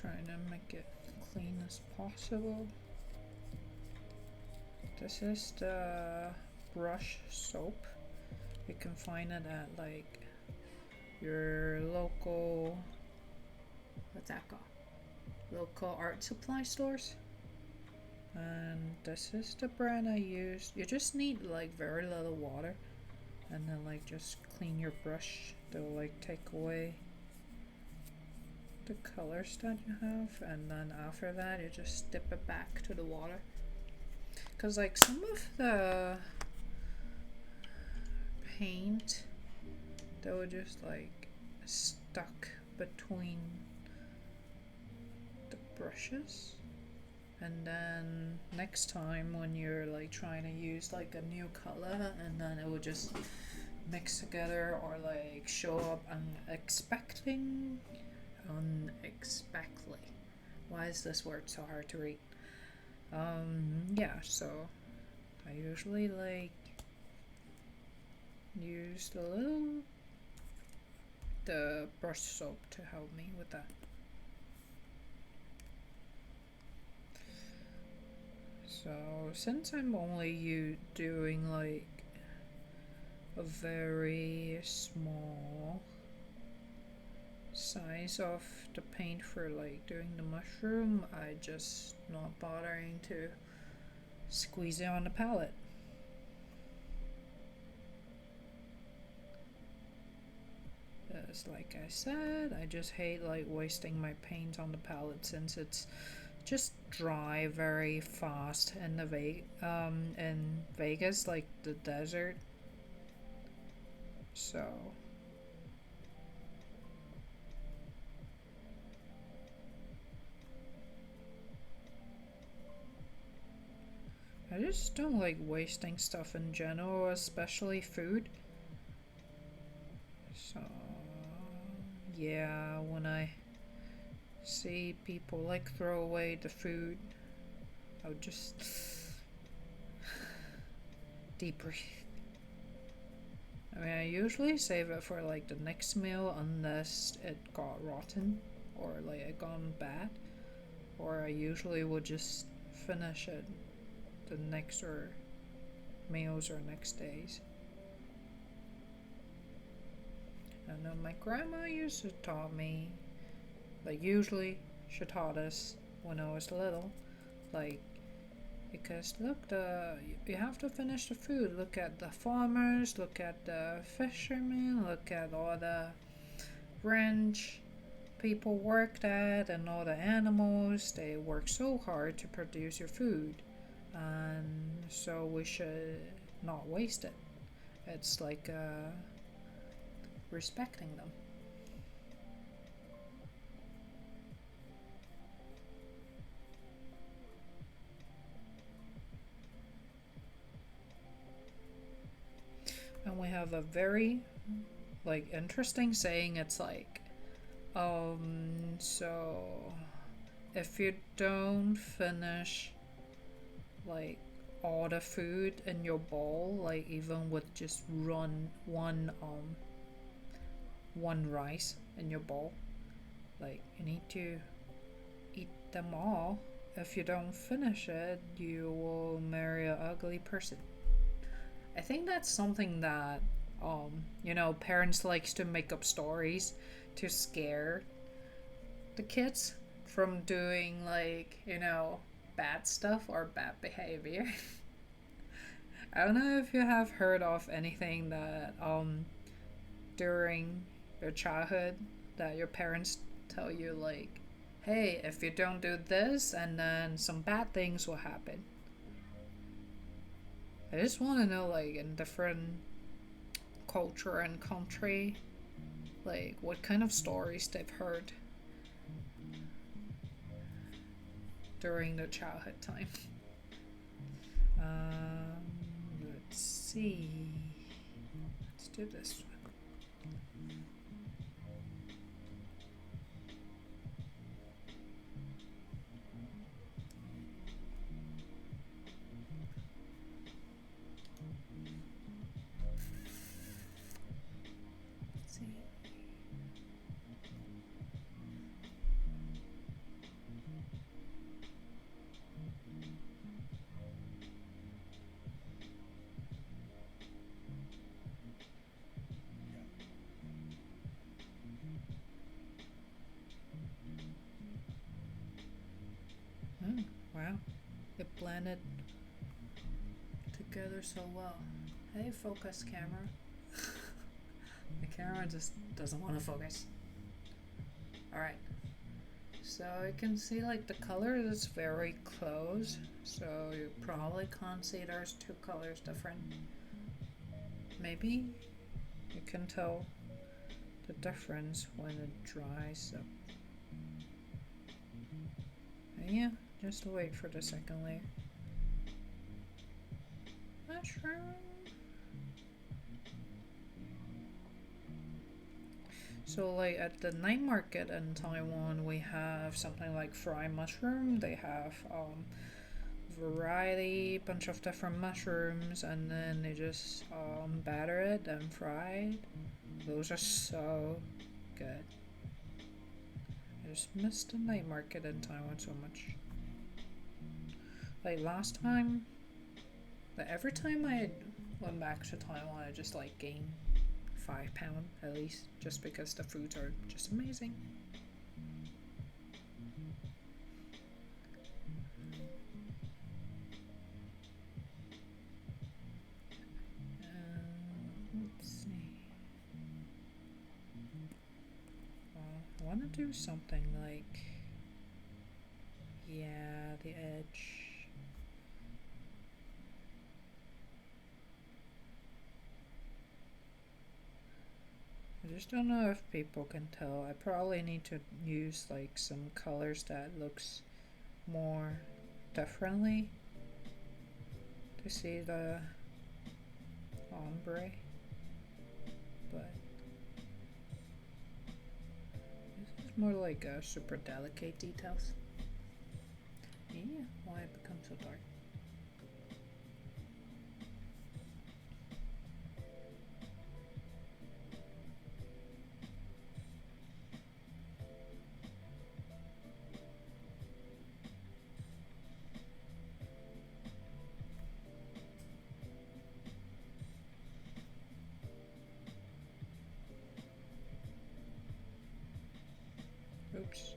Trying to make it clean as possible. This is the brush soap. You can find it at like your local, what's that called? Local art supply stores. And this is the brand I use. You just need like very little water and then like just clean your brush. They'll like take away the colors that you have, and then after that you just dip it back to the water, because like some of the paint, they were just like stuck between the brushes, and then next time when you're like trying to use like a new color, and then it would just mix together or like show up unexpectedly. Why is this word so hard to read? Yeah, so I usually like use the brush soap to help me with that. So since I'm only doing like a very small size of the paint for like doing the mushroom, I just not bothering to squeeze it on the palette. As like I said, I just hate like wasting my paint on the palette, since it's just dry very fast in the in Vegas, like the desert. So I just don't like wasting stuff in general, especially food. So yeah, when I see people like throw away the food, I would just deep breathe. I mean, I usually save it for like the next meal unless it got rotten or like it gone bad, or I usually would just finish it the next or meals or next days. I know my grandma used to taught me, like usually she taught us when I was little, like, because look, you have to finish the food. Look at the farmers, look at the fishermen, look at all the ranch people worked at, and all the animals. They work so hard to produce your food, and so we should not waste it. It's like respecting them. And we have a very like interesting saying. It's like so if you don't finish like all the food in your bowl, like even with just one rice in your bowl. Like you need to eat them all. If you don't finish it, you will marry an ugly person. I think that's something that parents likes to make up stories to scare the kids from doing like, bad stuff or bad behavior. I don't know if you have heard of anything that during your childhood that your parents tell you like, hey, if you don't do this and then some bad things will happen. I just want to know, like, in different culture and country, like what kind of stories they've heard during their childhood time. Let's see. Let's do this one. Wow, it blended together so well. Hey, focus camera. The camera just doesn't want to focus. Alright, so you can see like the color is very close, so you probably can't see there's two colors different. Maybe you can tell the difference when it dries up. And yeah, just wait for the second layer. Mushroom. So like at the night market in Taiwan, we have something like fried mushroom. They have variety, bunch of different mushrooms, and then they just batter it and fry it. Those are so good. I just missed the night market in Taiwan so much. Like last time, like every time I went back to Taiwan, I just like gained 5 pounds at least, just because the foods are just amazing. Let's see. I want to do something like, yeah, the edge. I just don't know if people can tell. I probably need to use like some colors that looks more differently to see the ombre, but this is more like super delicate details. Yeah, why it becomes so dark. Oops.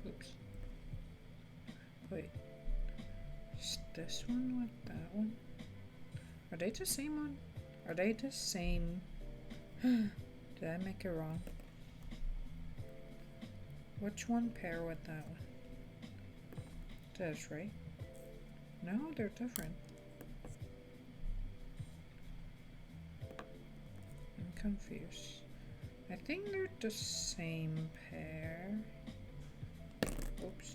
Oops. Wait. Is this one with that one? Are they the same one? Are they the same? Did I make it wrong? Which one pair with that one? This, right? No, they're different. I'm confused. I think they're the same pair. Oops.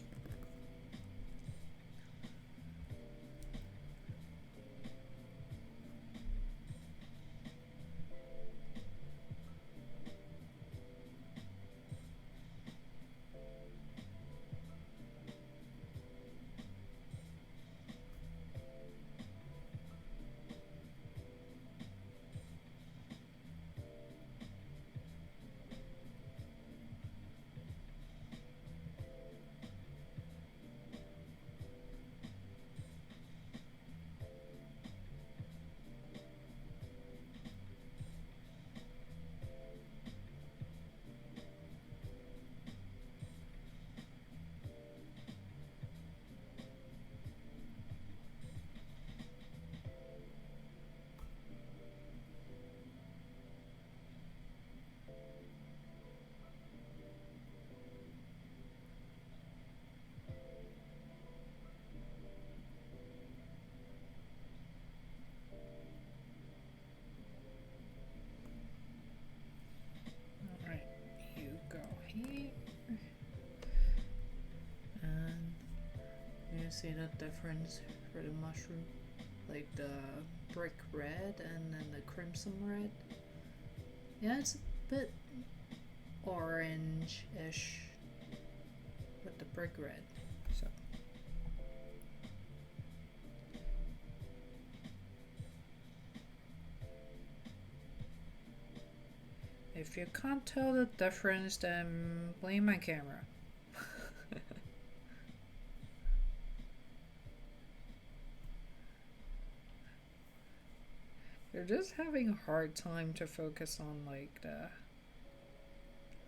See the difference for the mushroom, like the brick red and then the crimson red. Yeah, it's a bit orange-ish with the brick red. So if you can't tell the difference, then blame my camera. They're just having a hard time to focus on like the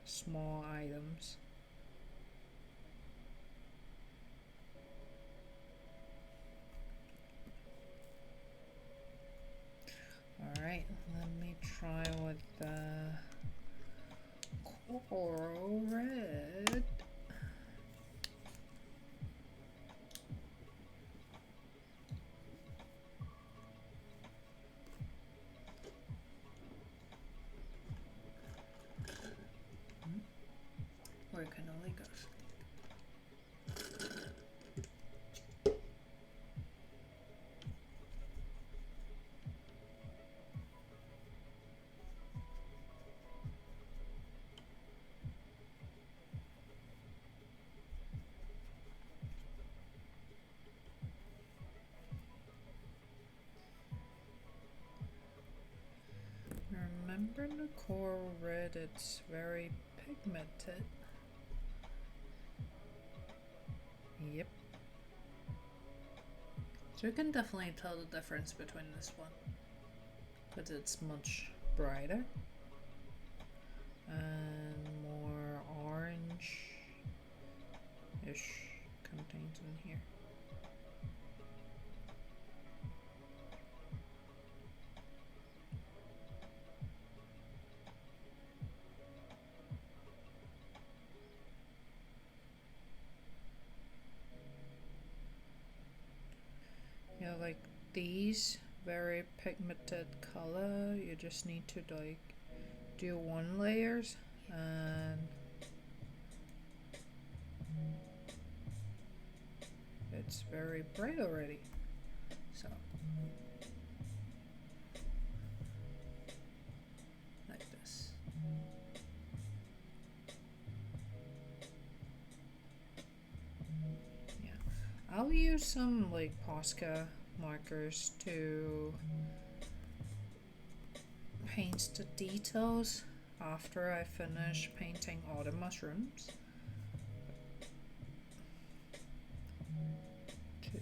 small items. Alright, let me try with the coral red. Where can only go? Remember the coral red, it's very pigmented. Yep. So you can definitely tell the difference between this one, because it's much brighter and more orange-ish contains in here. Yeah, like these very pigmented color, you just need to like do one layers and it's very bright already. So like this. Yeah, I'll use some like Posca markers to paint the details after I finish painting all the mushrooms to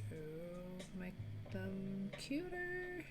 make them cuter.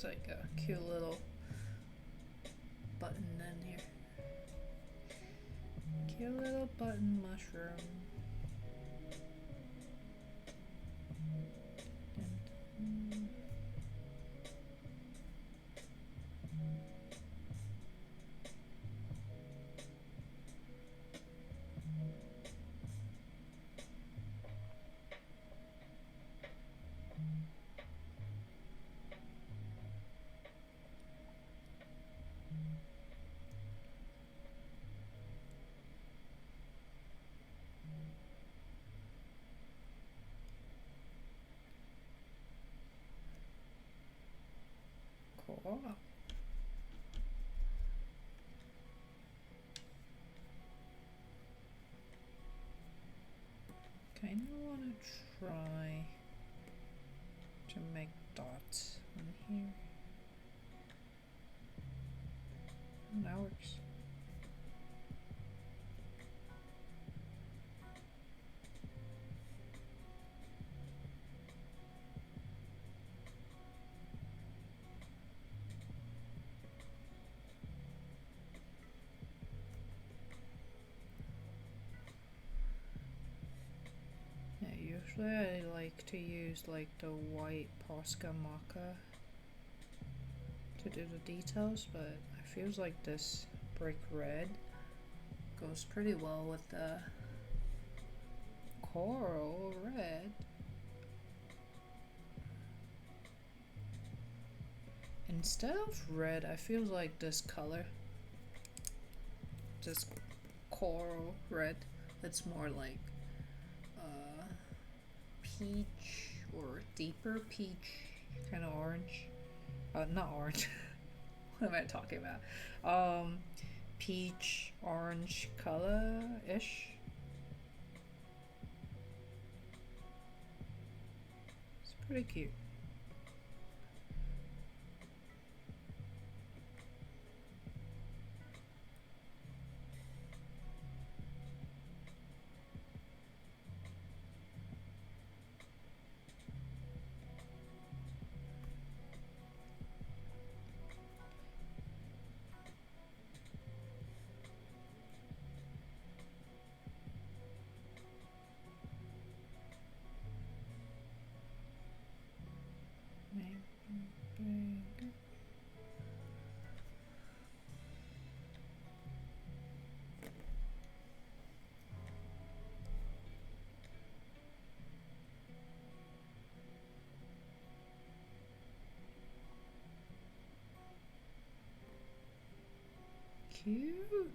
It's like a cute little button in here. Cute little button mushroom. And, cool. Kinda wanna try to make dots on here. And that works. Yeah, usually I like to use like the white Posca Maca to do the details, but it feels like this brick red goes pretty well with the coral red. Instead of red, I feel like this color, this coral red, it's more like peach or deeper peach, kind of orange. Not orange. What am I talking about? Peach, orange color-ish. It's pretty cute. Cute.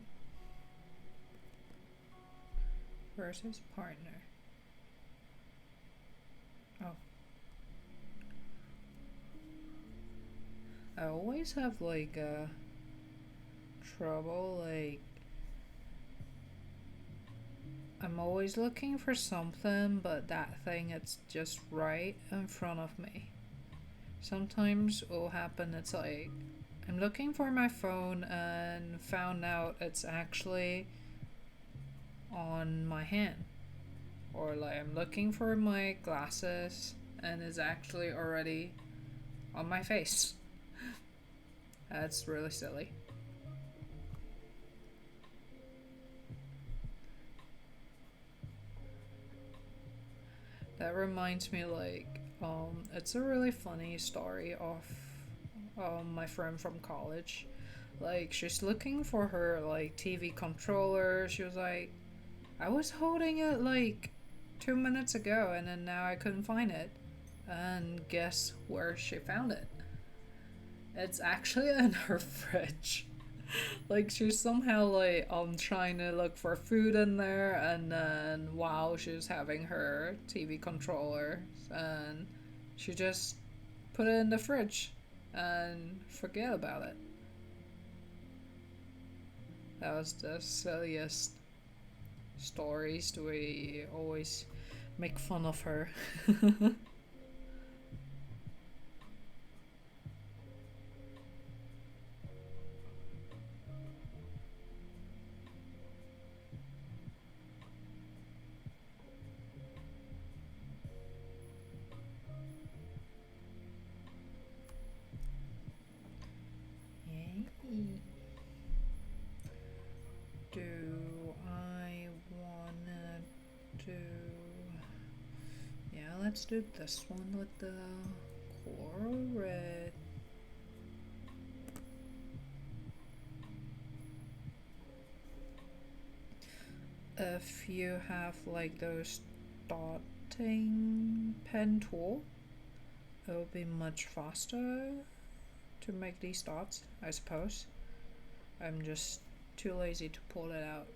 Where's his partner? Oh. I always have like trouble, like I'm always looking for something, but that thing it's just right in front of me. Sometimes it will happen, it's like I'm looking for my phone and found out it's actually on my hand. Or like I'm looking for my glasses and it's actually already on my face. That's really silly. That reminds me, like, it's a really funny story of my friend from college. Like, she's looking for her, like, TV controller. She was like, I was holding it, like, 2 minutes ago, and then now I couldn't find it. And guess where she found it? It's actually in her fridge. Like, she's somehow, like, trying to look for food in there, and then while she's having her TV controller, and she just put it in the fridge and forget about it. That was the silliest stories. We always make fun of her. Do I wanna do... Yeah, let's do this one with the coral red. If you have like those dotting pen tool, it will be much faster to make these dots, I suppose. I'm just too lazy to pull it out.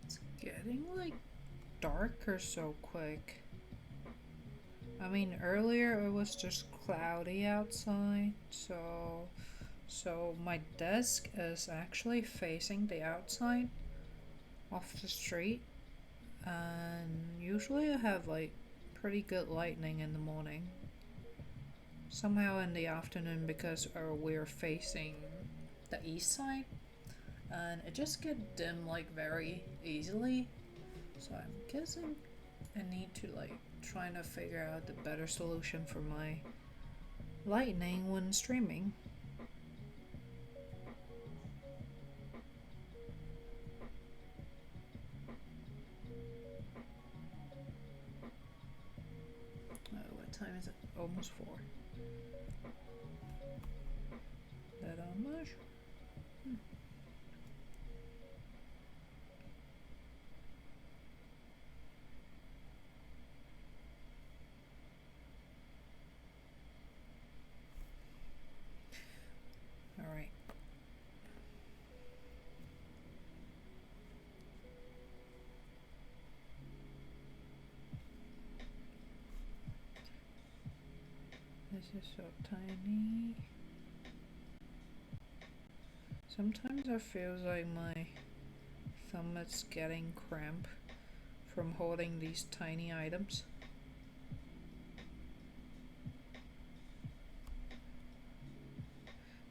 It's getting like darker so quick. I mean, earlier it was just cloudy outside, so my desk is actually facing the outside of the street, and usually I have like pretty good lighting in the morning. Somehow in the afternoon, because we're facing the east side, and it just gets dim like very easily. So I'm guessing I need to like trying to figure out the better solution for my lighting when streaming. What time is it? Almost 4. That on much? Alright. This is so tiny. Sometimes I feel like my thumb is getting cramp from holding these tiny items.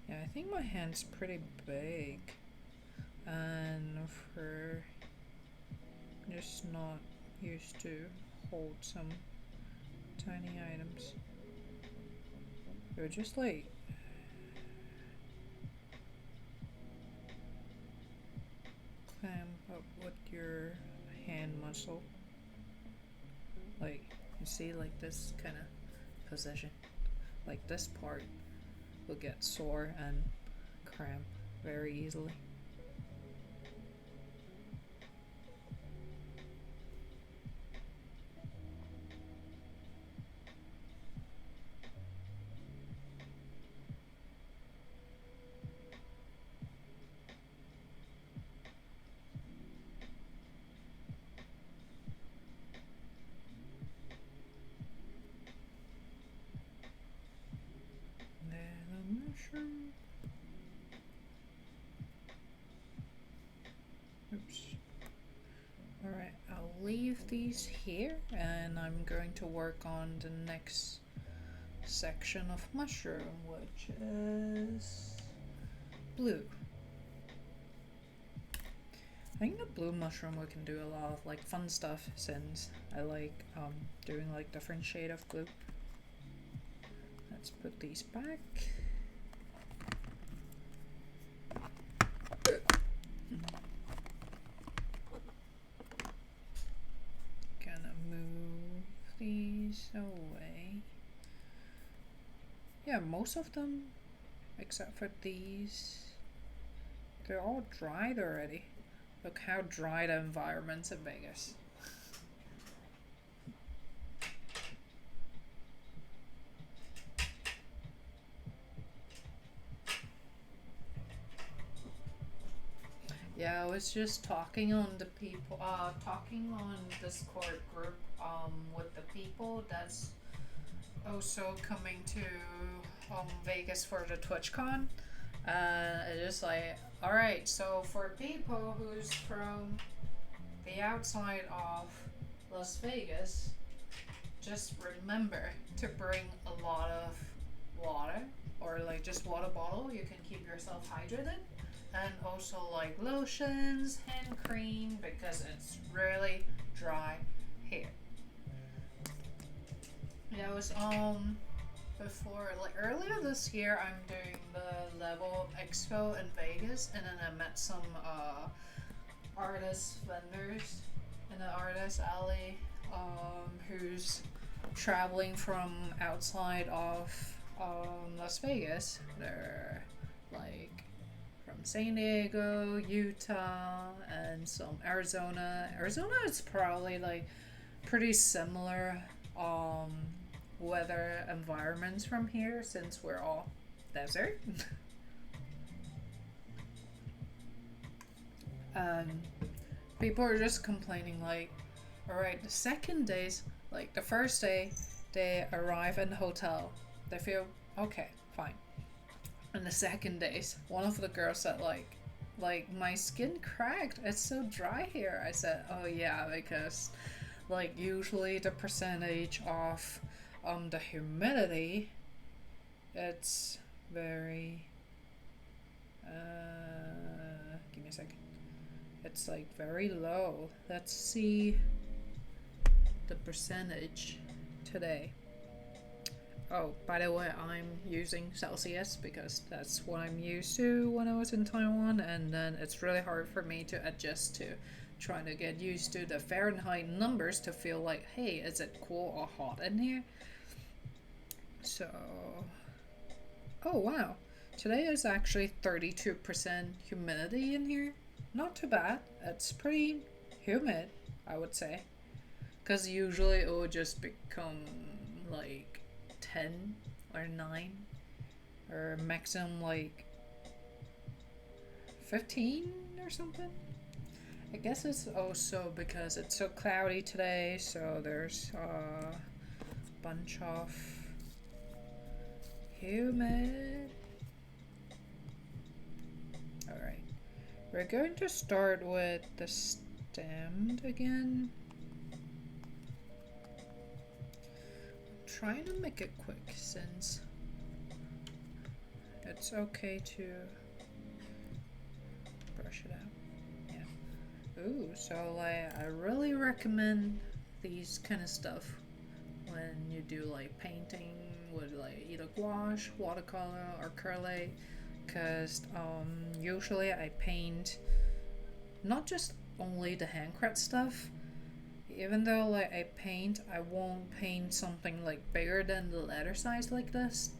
Yeah, I think my hand's pretty big, and for just not used to hold some tiny items. They're just like clamp up with your hand muscle. Like you see, like this kind of position, like this part will get sore and cramp very easily. Oops. Alright, I'll leave these here, and I'm going to work on the next section of mushroom, which is blue. I think the blue mushroom we can do a lot of like fun stuff, since I like doing like different shade of blue. Let's put these back. Gonna move these away. Yeah, most of them, except for these, they're all dried already. Look how dry the environment's in Vegas. Yeah, I was just talking on the people, talking on Discord group, with the people that's also coming to Vegas for the TwitchCon. It's just like, alright, so for people who's from the outside of Las Vegas, just remember to bring a lot of water, or like just water bottle. You can keep yourself hydrated, and also like lotions, hand cream, because it's really dry here. Yeah, I was before, like earlier this year, I'm doing the Level Expo in Vegas, and then I met some artist vendors in the artist alley, who's traveling from outside of Las Vegas. They're like from San Diego, Utah, and some Arizona. Arizona is probably like pretty similar weather environments from here, since we're all desert. And people are just complaining like, alright, the second days, like the first day they arrive in the hotel, they feel okay, fine. And the second days, one of the girls said like my skin cracked, it's so dry here. I said, oh yeah, because like usually the percentage of the humidity, it's very give me a second, it's like very low. Let's see the percentage today. Oh, by the way, I'm using Celsius because that's what I'm used to when I was in Taiwan, and then it's really hard for me to adjust to trying to get used to the Fahrenheit numbers to feel like, hey, is it cool or hot in here? So, oh wow, today is actually 32% humidity in here. Not too bad. It's pretty humid, I would say, because usually it would just become like 10 or 9, or maximum like 15 or something. I guess it's also because it's so cloudy today, so there's a bunch of humid. Alright, we're going to start with the stemmed again. I'm trying to make it quick since it's okay to brush it out. Ooh, so like I really recommend these kind of stuff when you do like painting with like either gouache, watercolor, or acrylic, because usually I paint not just only the handcraft stuff. Even though like I paint, I won't paint something like bigger than the letter size like this,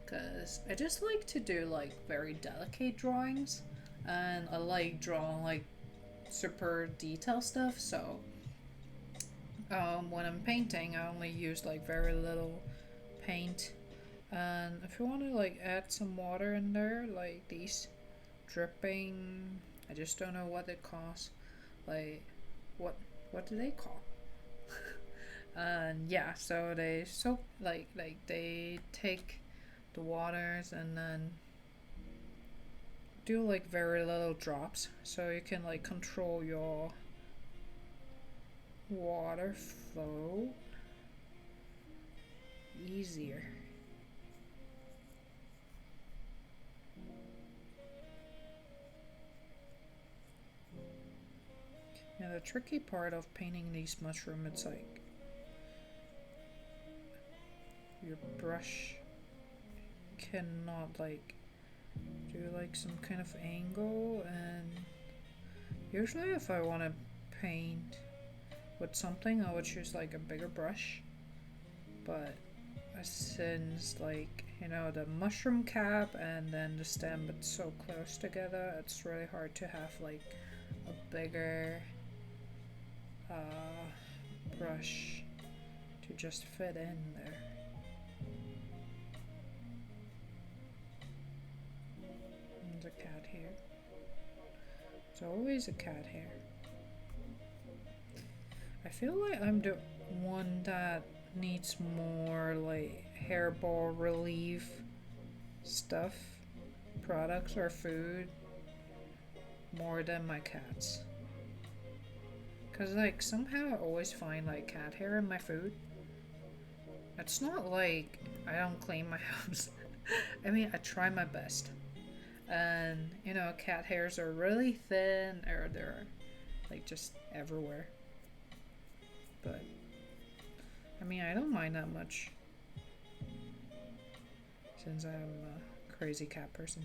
because I just like to do like very delicate drawings, and I like drawing like super detail stuff. So when I'm painting, I only use like very little paint. And if you want to like add some water in there, like these dripping, I just don't know what it costs. Like what do they call? And yeah, so they soak like they take the waters and then do like very little drops, so you can like control your water flow easier. Now the tricky part of painting these mushrooms, it's like your brush cannot like do like some kind of angle, and usually if I want to paint with something I would choose like a bigger brush, but since like you know the mushroom cap and then the stem, it's so close together, it's really hard to have like a bigger brush to just fit in there. There's a cat here. There's always a cat here. I feel like I'm the one that needs more like hairball relief stuff, products or food, more than my cats. Cause like somehow I always find like cat hair in my food. It's not like I don't clean my house. I mean, I try my best. And you know, cat hairs are really thin or they're like just everywhere. But I mean, I don't mind that much since I'm a crazy cat person.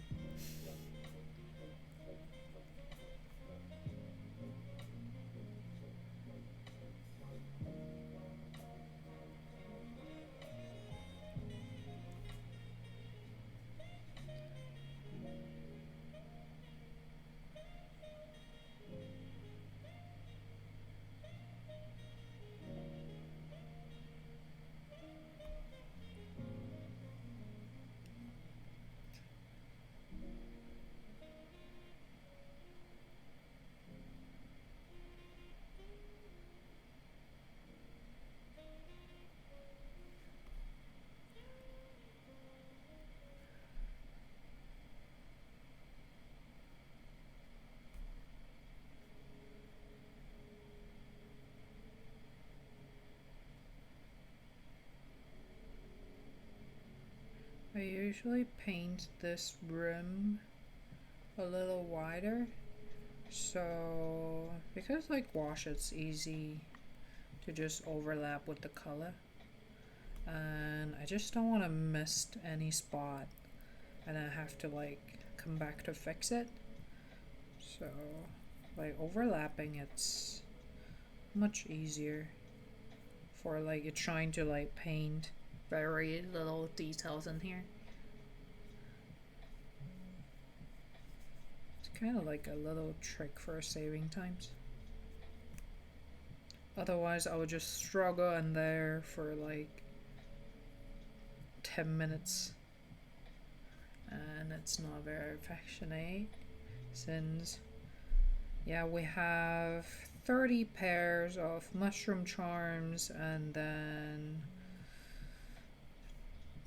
I usually paint this rim a little wider, so because like wash it's easy to just overlap with the color, and I just don't want to miss any spot and I have to like come back to fix it. So like overlapping it's much easier for like you're trying to like paint very little details in here. It's kind of like a little trick for saving times. Otherwise I would just struggle in there for like 10 minutes and it's not very affectionate since yeah, we have 30 pairs of mushroom charms and then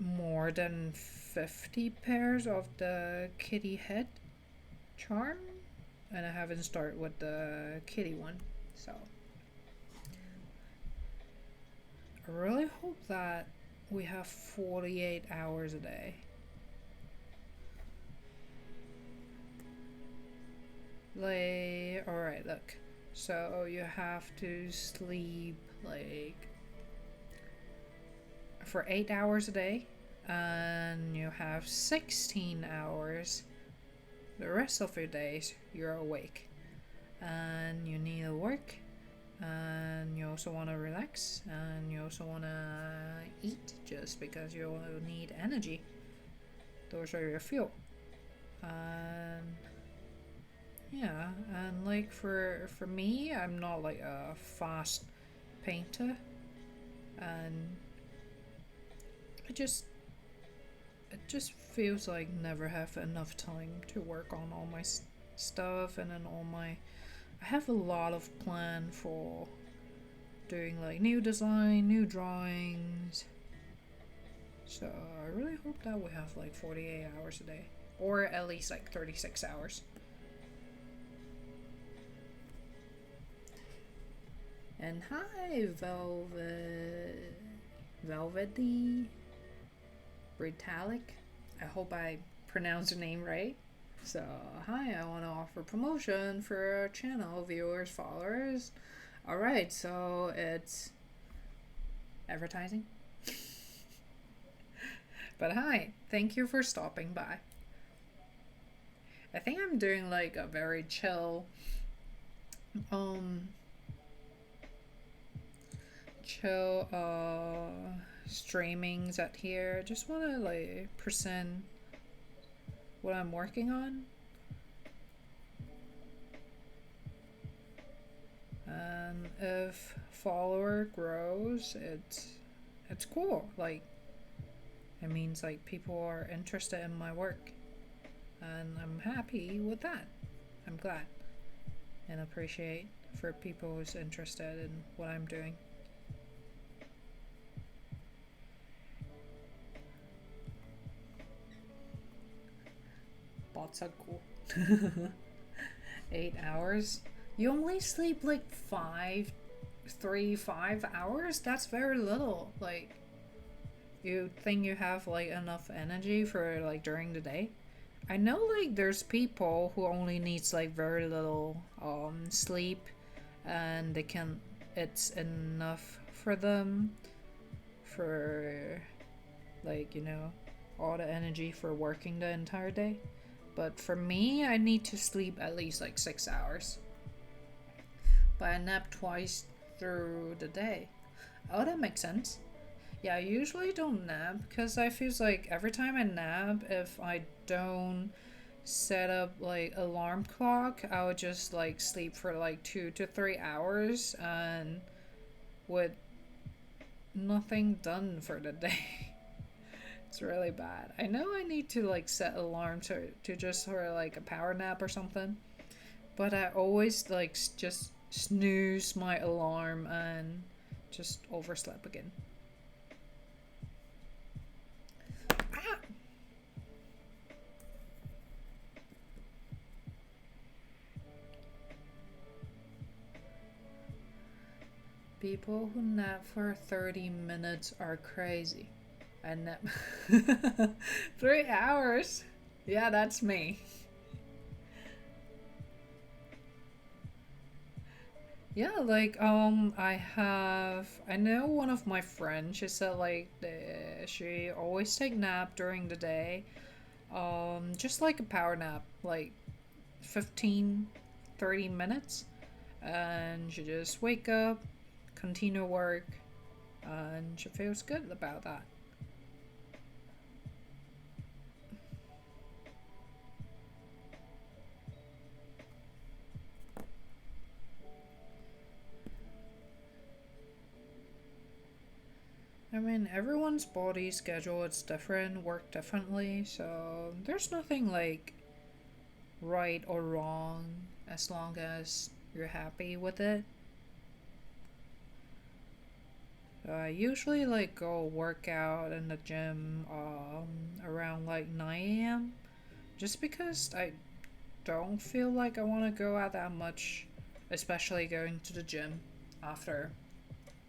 more than 50 pairs of the kitty head charm, and I haven't started with the kitty one, so I really hope that we have 48 hours a day. Like, alright, look, so you have to sleep like for 8 hours a day, and you have 16 hours the rest of your days you're awake, and you need to work, and you also want to relax, and you also want to eat just because you need energy. Those are your fuel. And yeah, and like for me, I'm not like a fast painter, and it just feels like never have enough time to work on all my stuff, and then I have a lot of plan for doing like new design, new drawings. So I really hope that we have like 48 hours a day, or at least like 36 hours. And hi, Velvety Britalic. I hope I pronounced your name right. So, hi, I want to offer promotion for our channel, viewers, followers. Alright, so it's advertising. But hi, thank you for stopping by. I think I'm doing like a very chill, streamings at here. Just want to like present what I'm working on, and if follower grows, it's cool. Like it means like people are interested in my work, and I'm happy with that. I'm glad and appreciate for people who's interested in what I'm doing. Bots are cool. 8 hours. You only sleep like 5 hours? That's very little. Like, you think you have like enough energy for like during the day? I know like there's people who only needs like very little sleep, and they can it's enough for them for like, all the energy for working the entire day. But for me, I need to sleep at least like 6 hours. But I nap twice through the day. Oh, that makes sense. Yeah, I usually don't nap because I feel like every time I nap, if I don't set up like alarm clock, I would just like sleep for like 2 to 3 hours and with nothing done for the day. It's really bad. I know I need to like set alarm to just sort of like a power nap or something, but I always like just snooze my alarm and just oversleep again. Ah! People who nap for 30 minutes are crazy. I nap 3 hours. Yeah, that's me. Yeah, like I know one of my friends. She said like she always take nap during the day. Just like a power nap, like 15-30 minutes, and she just wake up, continue work, and she feels good about that. I mean, everyone's body schedule is different, work differently, so there's nothing like right or wrong as long as you're happy with it. I usually like go work out in the gym around like 9 a.m. just because I don't feel like I want to go out that much, especially going to the gym after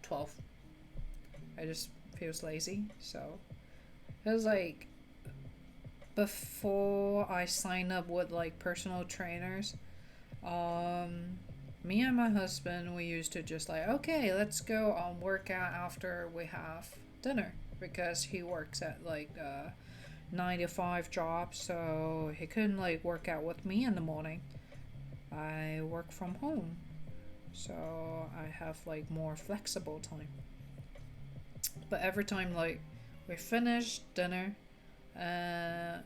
12. I just feels lazy. So it was like before I sign up with like personal trainers, um, me and my husband we used to just like okay, let's go work out after we have dinner because he works at like 9 to 5 job, so he couldn't like work out with me in the morning. I work from home, so I have like more flexible time. But every time like we finish dinner,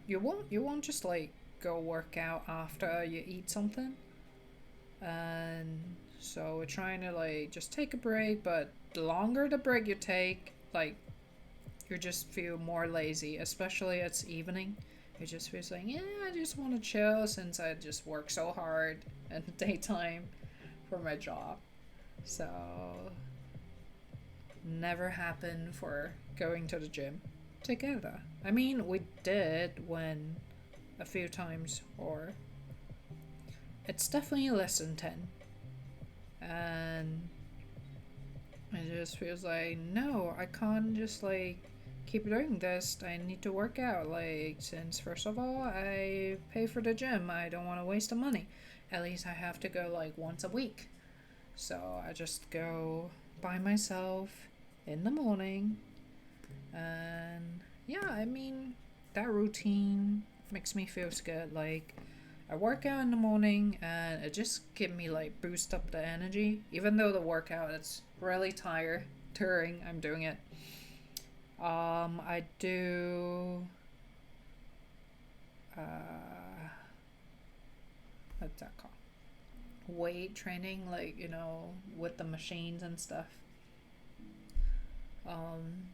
you won't just like go work out after you eat something, and so we're trying to like just take a break. But the longer the break you take, like you just feel more lazy, especially it's evening. It just feels like yeah, I just want to chill since I just work so hard in the daytime for my job. So never happened for going to the gym together. I mean, we did when a few times, or it's definitely less than 10. And it just feels like, no, I can't just like keep doing this. I need to work out. Like, since first of all, I pay for the gym, I don't want to waste the money. At least I have to go like once a week. So I just go by myself in the morning. And yeah, I mean, that routine makes me feel good. Like, I work out in the morning and it just give me like boost up the energy. Even though the workout is really tired during I'm doing it. I do what's that called? Weight training, like, with the machines and stuff.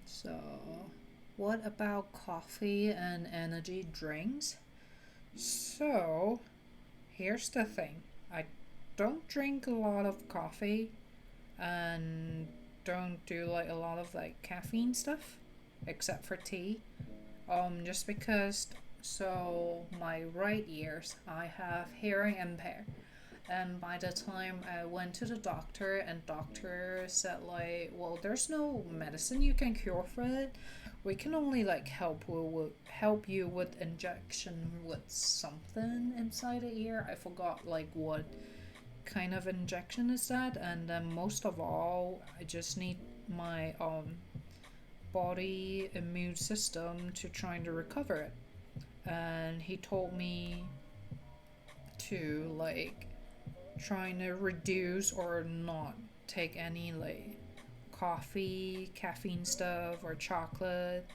So what about coffee and energy drinks? So here's the thing. I don't drink a lot of coffee and don't do like a lot of like caffeine stuff except for tea. Just because, so my right ears, I have hearing impair, And by the time I went to the doctor, and doctor said like, well, there's no medicine you can cure for it. We can only like help you with injection with something inside the ear. I forgot like what kind of injection is that. And then most of all, I just need my body immune system to trying to recover it. And he told me to like trying to reduce or not take any like coffee, caffeine stuff, or chocolate.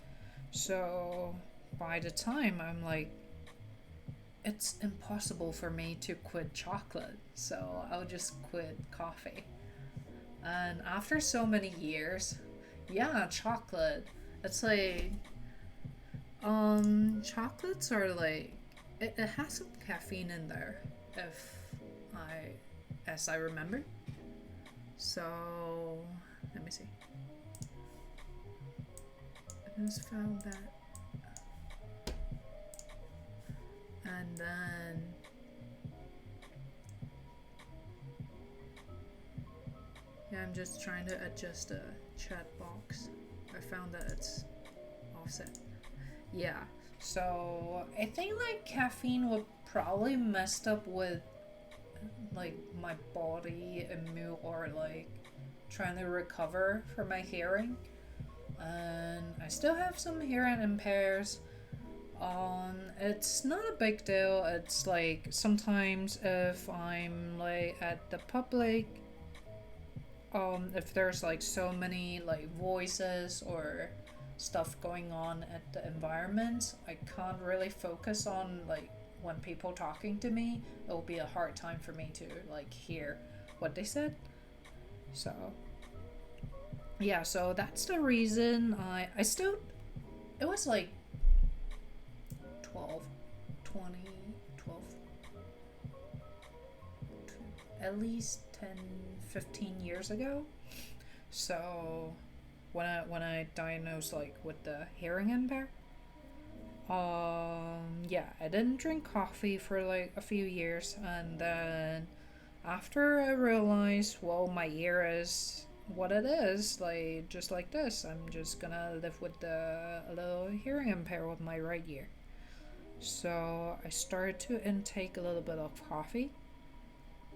So by the time I'm like, it's impossible for me to quit chocolate, so I'll just quit coffee. And after so many years, yeah, chocolate. It's like, chocolates are like, it has some caffeine in there, if I, as I remember. So, let me see. I just found that. And then yeah, I'm just trying to adjust the chat box. I found that it's offset. Yeah, so I think like caffeine would probably messed up with like my body immune, or like trying to recover from my hearing. And I still have some hearing impairs. It's not a big deal. It's like sometimes if I'm like at the public, if there's like so many like voices or stuff going on at the environment, I can't really focus on like when people talking to me. It'll be a hard time for me to like hear what they said. So yeah, so that's the reason I still, it was like 12, 20, 12, at least 10, 15 years ago. So when I diagnosed like with the hearing impair, yeah, I didn't drink coffee for like a few years, and then after I realized, well, my ear is what it is, like just like this, I'm just gonna live with the a little hearing impair with my right ear. So I started to intake a little bit of coffee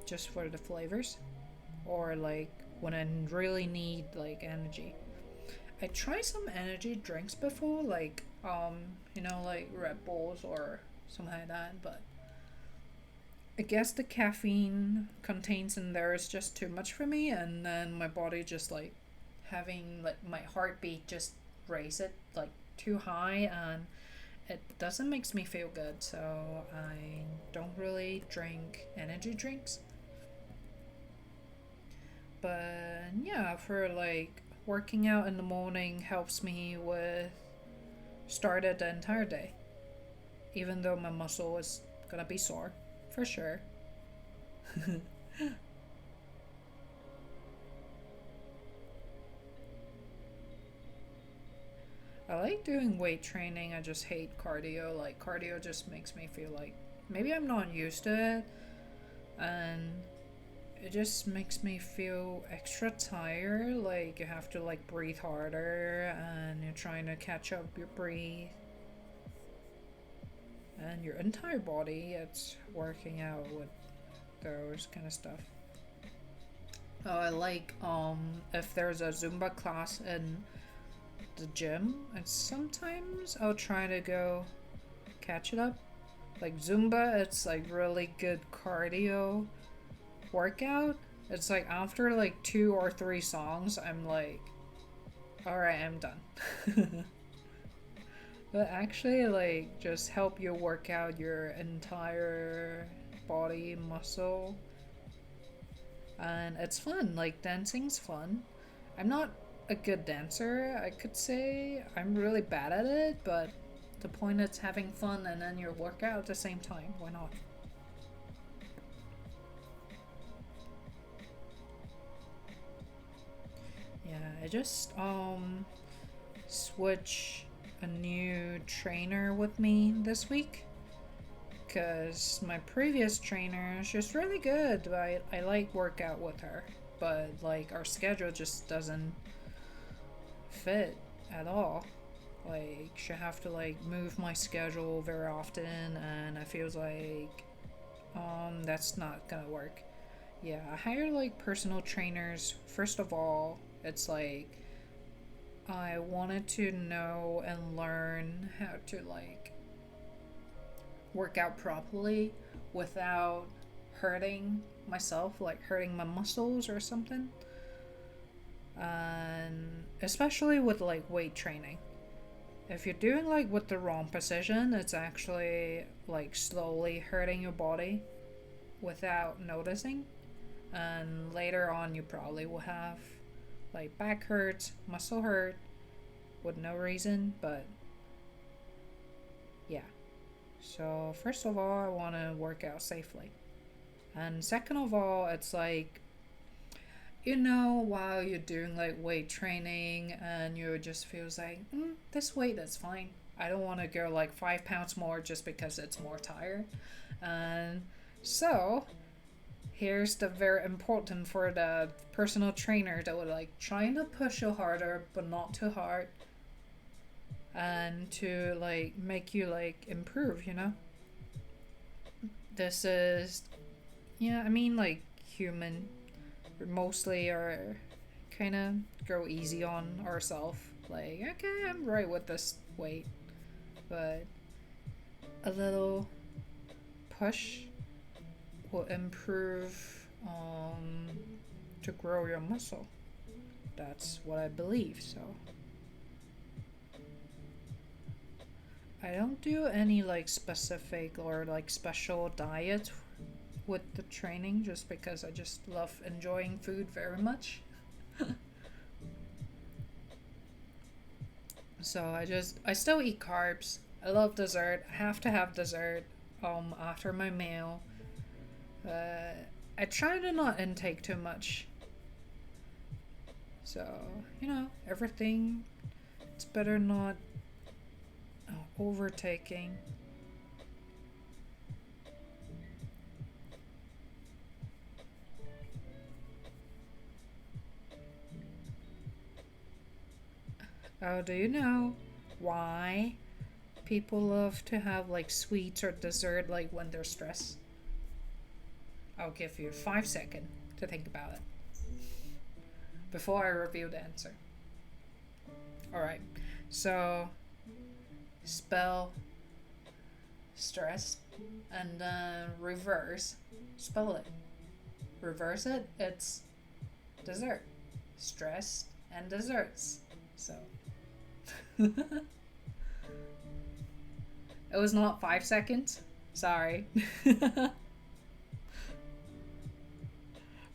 just for the flavors, or like when I really need like energy. I tried some energy drinks before, like like Red Bulls or something like that, but I guess the caffeine contains in there is just too much for me, and then my body just like having like my heartbeat just raise it like too high, and it doesn't makes me feel good. So I don't really drink energy drinks. But yeah, for like working out in the morning helps me with started the entire day, even though my muscle is gonna be sore for sure. I like doing weight training. I just hate cardio. Like cardio just makes me feel like maybe I'm not used to it, and it just makes me feel extra tired. Like you have to like breathe harder, and you're trying to catch up your breath, and your entire body it's working out with those kind of stuff. Oh, I like if there's a Zumba class in the gym, and sometimes I'll try to go catch it up. Like Zumba, it's like really good cardio workout. It's like after like 2 or 3 songs, I'm like, alright, I'm done. But actually, like, just help you work out your entire body muscle. And it's fun. Like, dancing's fun. I'm not a good dancer, I could say. I'm really bad at it, but the point is having fun and then your workout at the same time. Why not? Yeah, I just switch a new trainer with me this week. because my previous trainer, she's really good. I like workout with her, but like our schedule just doesn't fit at all. Like she have to like move my schedule very often, and I feels like that's not gonna work. Yeah, I hire like personal trainers. First of all, it's like I wanted to know and learn how to like work out properly without hurting myself, like hurting my muscles or something. And especially with like weight training. If you're doing like with the wrong position, it's actually like slowly hurting your body without noticing. And later on, you probably will have like back hurts, muscle hurt with no reason, but yeah. So, first of all, I want to work out safely. And second of all, it's like, while you're doing like weight training and you just feels like, this weight is fine. I don't want to go like 5 pounds more just because it's more tired. And so, here's the very important for the personal trainer that would like trying to push you harder but not too hard, and to like make you like improve, this is, I mean, like human mostly are kind of go easy on ourselves, like, okay, I'm right with this weight, but a little push will improve to grow your muscle. That's what I believe. So I don't do any like specific or like special diet with the training, just because I just love enjoying food very much. So I still eat carbs. I love dessert. I have to have dessert after my meal. I try to not intake too much. So, everything, it's better not overtaking. Oh, do you know why people love to have like sweets or dessert like when they're stressed? I'll give you 5 seconds to think about it before I reveal the answer. Alright, so spell stress and then reverse. Spell it. Reverse it, it's dessert. Stress and desserts. So it was not 5 seconds. Sorry.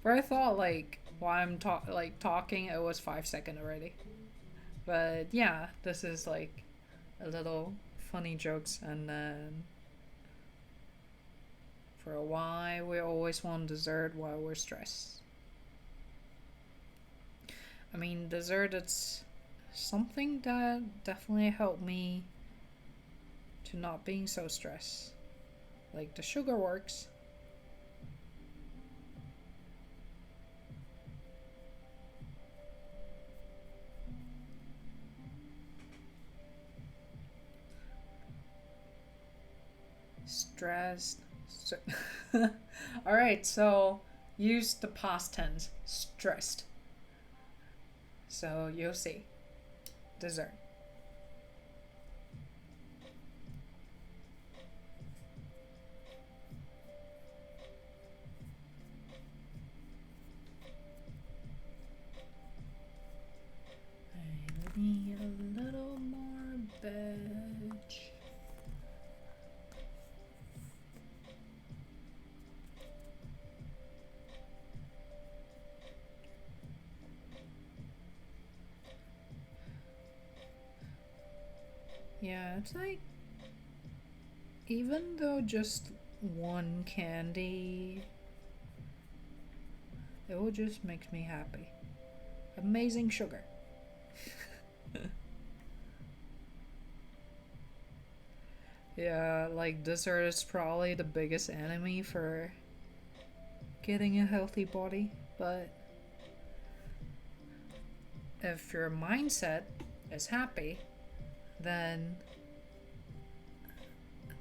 But I thought like while I'm talking, it was 5 seconds already. But yeah, this is like a little funny jokes, and then for why we always want dessert while we're stressed. I mean, dessert, it's something that definitely helped me to not being so stressed. Like the sugar works. Stressed. Alright, so use the past tense. Stressed. So you'll see. Dessert. I need a little more veg. Yeah, it's like, even though just one candy, it will just make me happy. Amazing sugar. Yeah, like dessert is probably the biggest enemy for getting a healthy body, but if your mindset is happy, then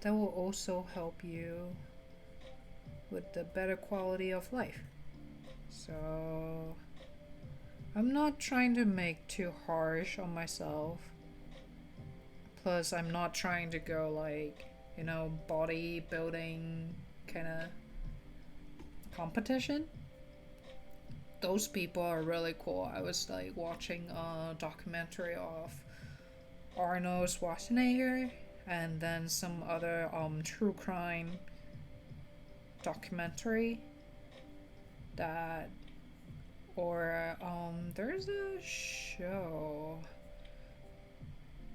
that will also help you with the better quality of life. So I'm not trying to make too harsh on myself. Plus, I'm not trying to go like, bodybuilding kind of competition. Those people are really cool. I was like watching a documentary of Arnold Schwarzenegger and then some other true crime documentary that or there's a show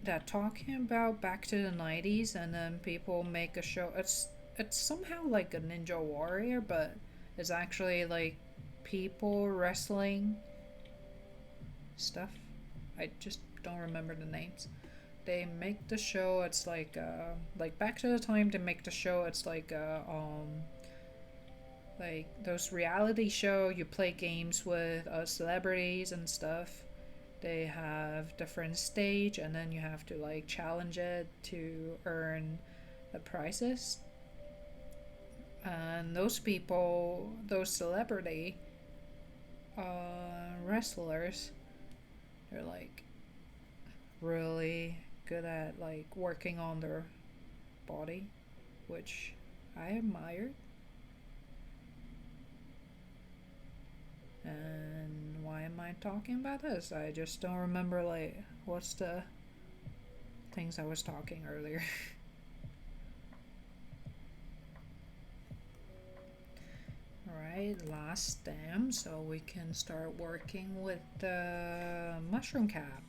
that talking about back to the 90s and then people make a show. It's somehow like a ninja warrior, but it's actually like people wrestling stuff. I just don't remember the names. They make the show. It's like back to the time they make the show. It's like those reality show you play games with celebrities and stuff. They have different stage and then you have to like challenge it to earn the prizes. And those people, those celebrity wrestlers, they're like really good at like working on their body, which I admired. And why am I talking about this? I just don't remember like what's the things I was talking earlier. Alright, last stem, so we can start working with the mushroom cap.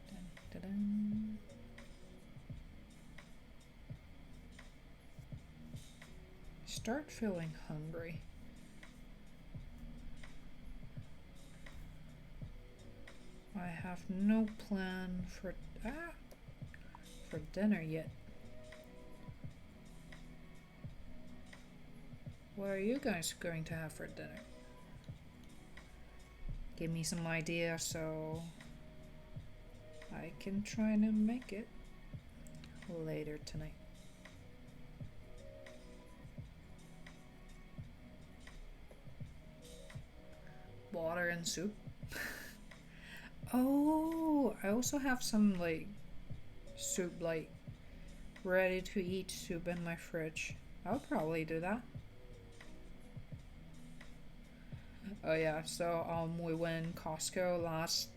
Dun, dun, dun. Start feeling hungry. I have no plan for dinner yet. What are you guys going to have for dinner? Give me some ideas so I can try to make it later tonight. Water and soup. Oh, I also have some like soup, like ready to eat soup in my fridge. I'll probably do that. Oh yeah, so we went Costco last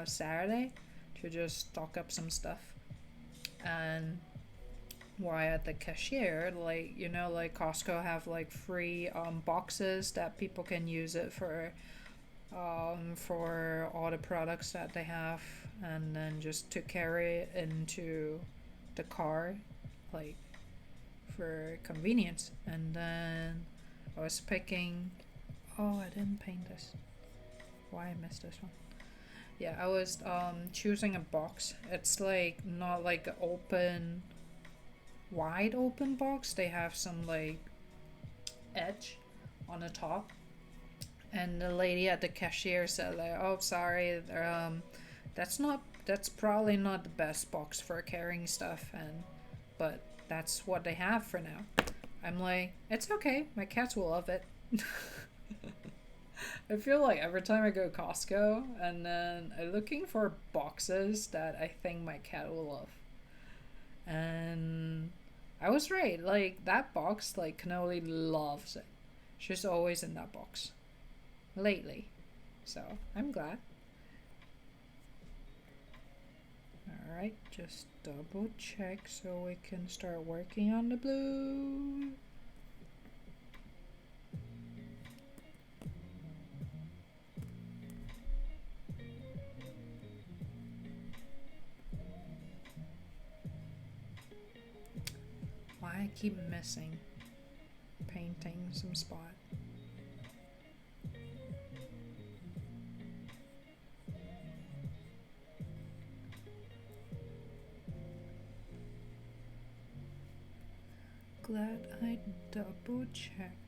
Saturday to just stock up some stuff. And while at the cashier, like like Costco have like free boxes that people can use it for all the products that they have, and then just to carry it into the car, like for convenience. And then I was picking. Oh, I didn't paint this. Why I missed this one? Yeah, I was choosing a box. It's like not like an open, wide open box. They have some like edge on the top. And the lady at the cashier said like, "Oh, sorry, that's probably not the best box for carrying stuff, but that's what they have for now." I'm like, "It's okay, my cats will love it." I feel like every time I go to Costco and then I'm looking for boxes that I think my cat will love. And I was right, like that box, like Cannoli loves it. She's always in that box. Lately. So I'm glad. Alright, just double check so we can start working on the blue. Why I keep missing painting some spot. glad I double check.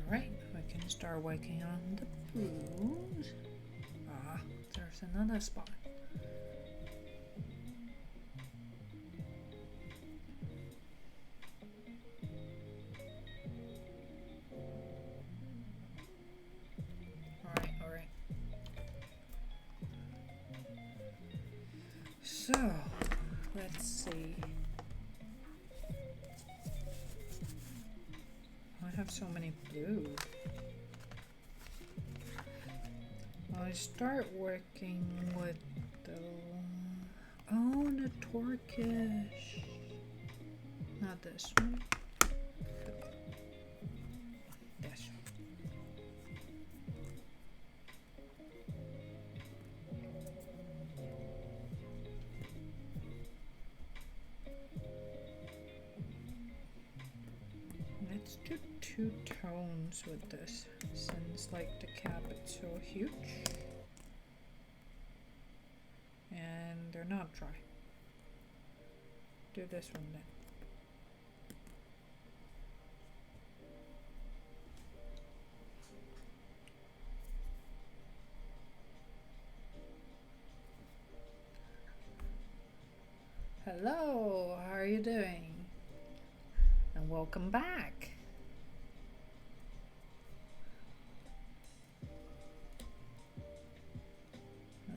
Alright, we can start working on the blues. Ah, there's another spot. Alright. So, let's see. I have so many blue. I start working with the Turkish. Not this one. Yes. Let's do 2 tones with this, since like the cap is so huge and they're not dry. Do this one then. Hello, how are you doing? And welcome back.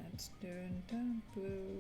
Let's do the blue.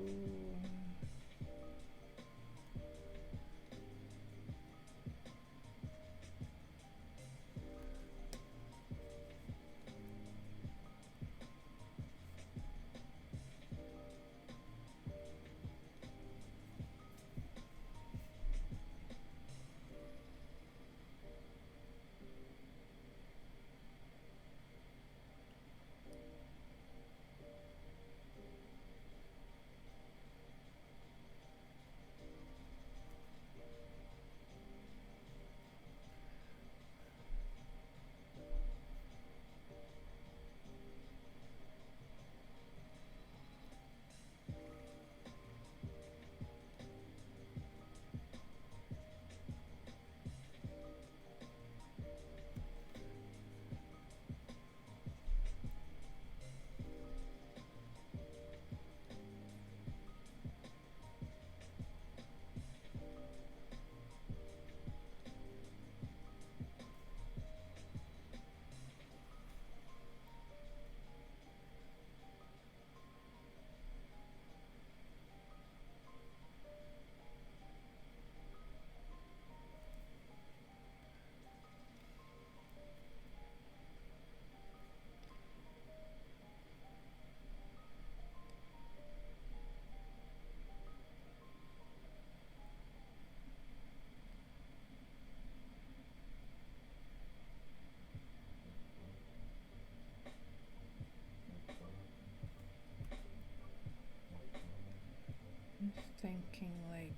Thinking like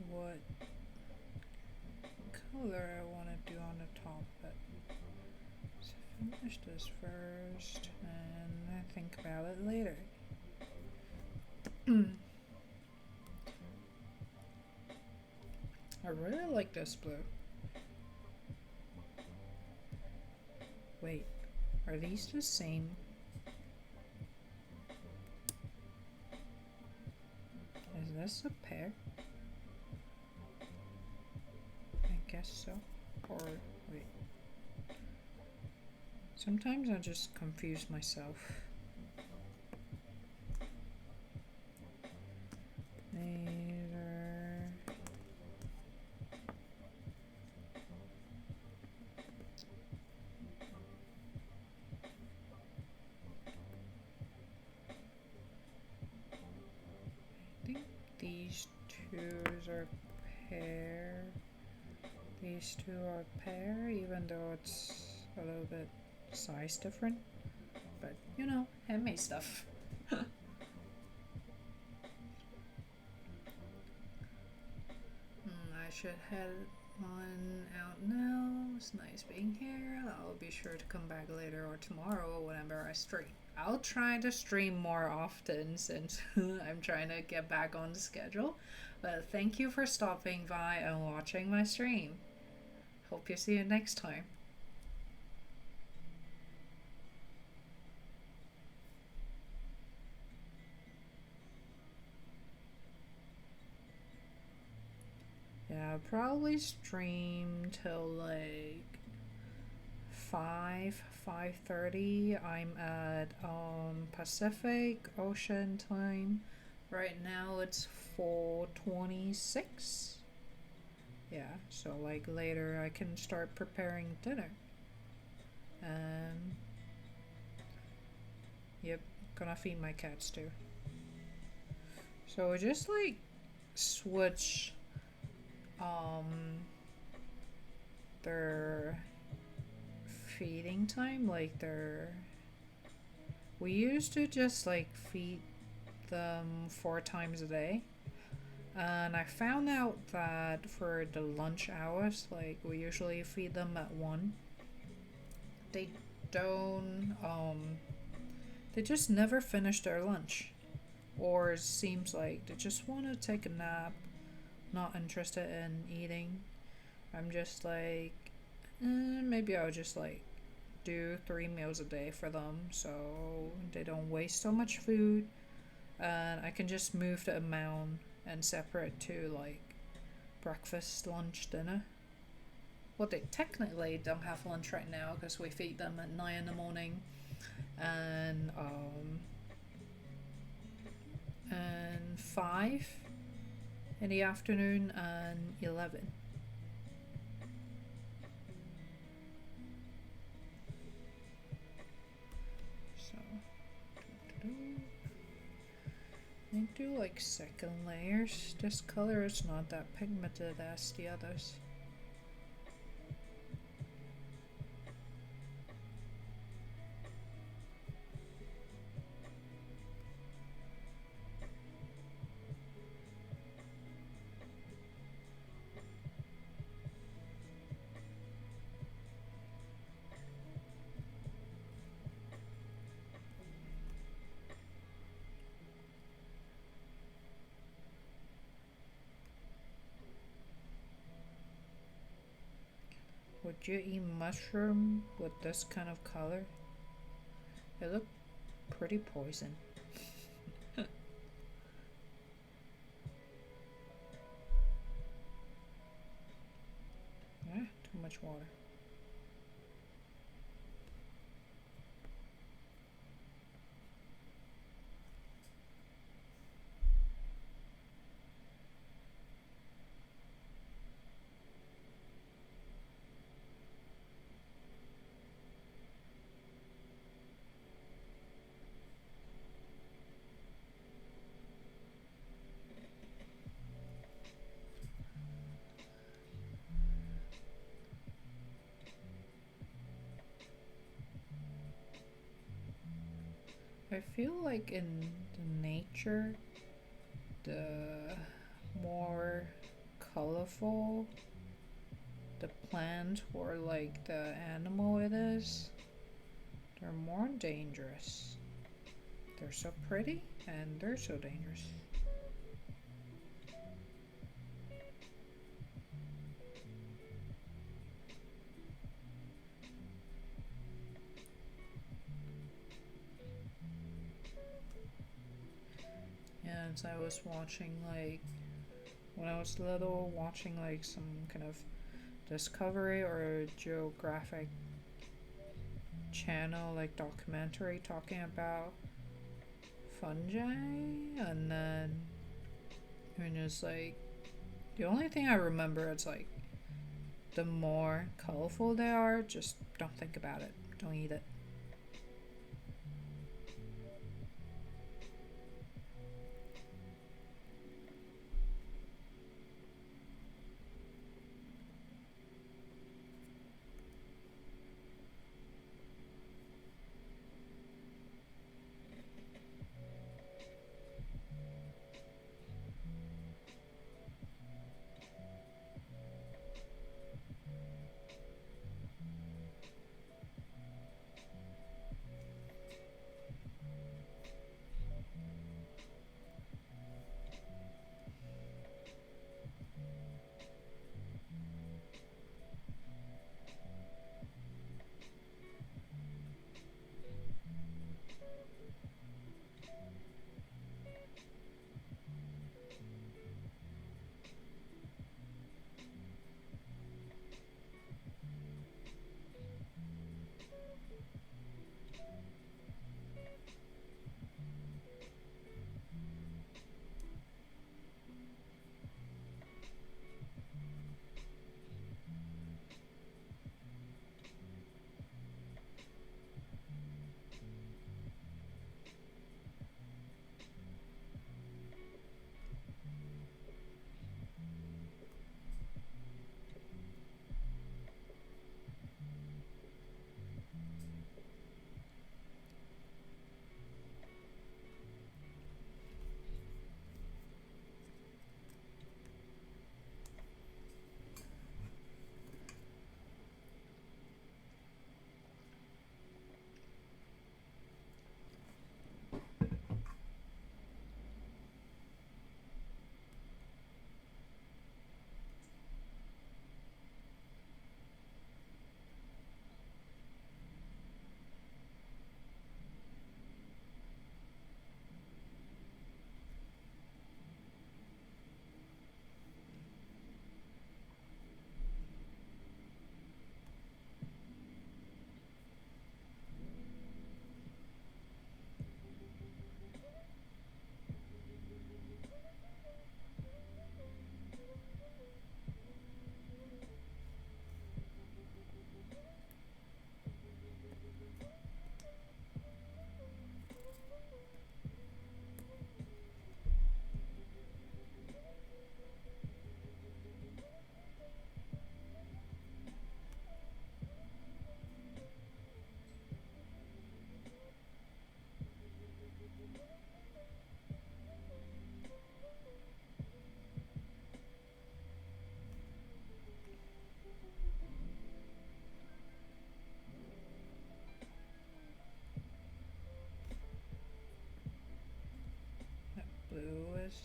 what color I want to do on the top, but let's finish this first and I think about it later. I really like this blue. Wait, are these the same? Is this a pair? I guess so. Or wait. Sometimes I just confuse myself. Later. I think these two are pair. These two are pair, even though it's a little bit size different. But you know, handmade stuff. I I should head on out now. It's nice being here. I'll be sure to come back later or tomorrow or whenever I stream. I'll try to stream more often since I'm trying to get back on the schedule. But thank you for stopping by and watching my stream. Hope you see you next time. Yeah, I'll probably stream till like 5:30. I'm at Pacific Ocean time. Right now it's 4:26. Yeah, so like later I can start preparing dinner. Yep, gonna feed my cats too. So we just like switch their feeding time, like we used to just like feed them 4 times a day, and I found out that for the lunch hours, like we usually feed them at 1. They don't they just never finish their lunch, or it seems like they just want to take a nap, not interested in eating. I'm just like, maybe I'll just like do 3 meals a day for them so they don't waste so much food, and I can just move the amount and separate to like breakfast, lunch, dinner. Well, they technically don't have lunch right now because we feed them at 9 in the morning and 5 in the afternoon and 11. So I do like second layers. This color is not that pigmented as the others. Would you eat mushroom with this kind of color? It looked pretty poison. Too much water. I feel like in nature, the more colorful the plant or like the animal it is, they're more dangerous. They're so pretty and they're so dangerous. And I was watching like, when I was little, watching like some kind of Discovery or Geographic channel, like documentary talking about fungi, and then it's like, the only thing I remember is like, the more colorful they are, just don't think about it, don't eat it.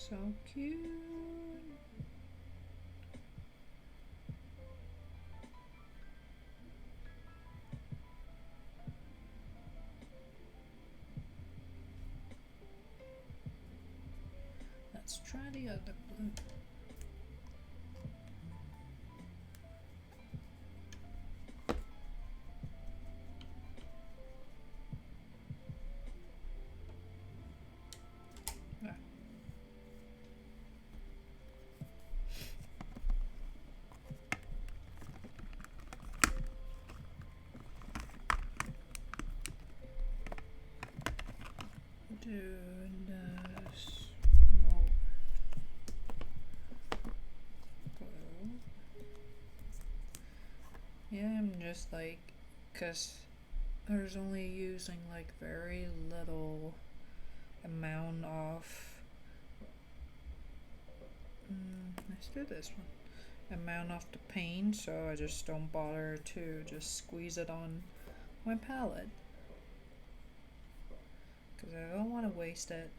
So cute. Let's try the other blue. Doing this. No. Blue. Yeah, I'm just like, cause there's only using like very little amount of. Let's do this one. Amount of the paint, so I just don't bother to just squeeze it on my palette. Because I don't want to waste it.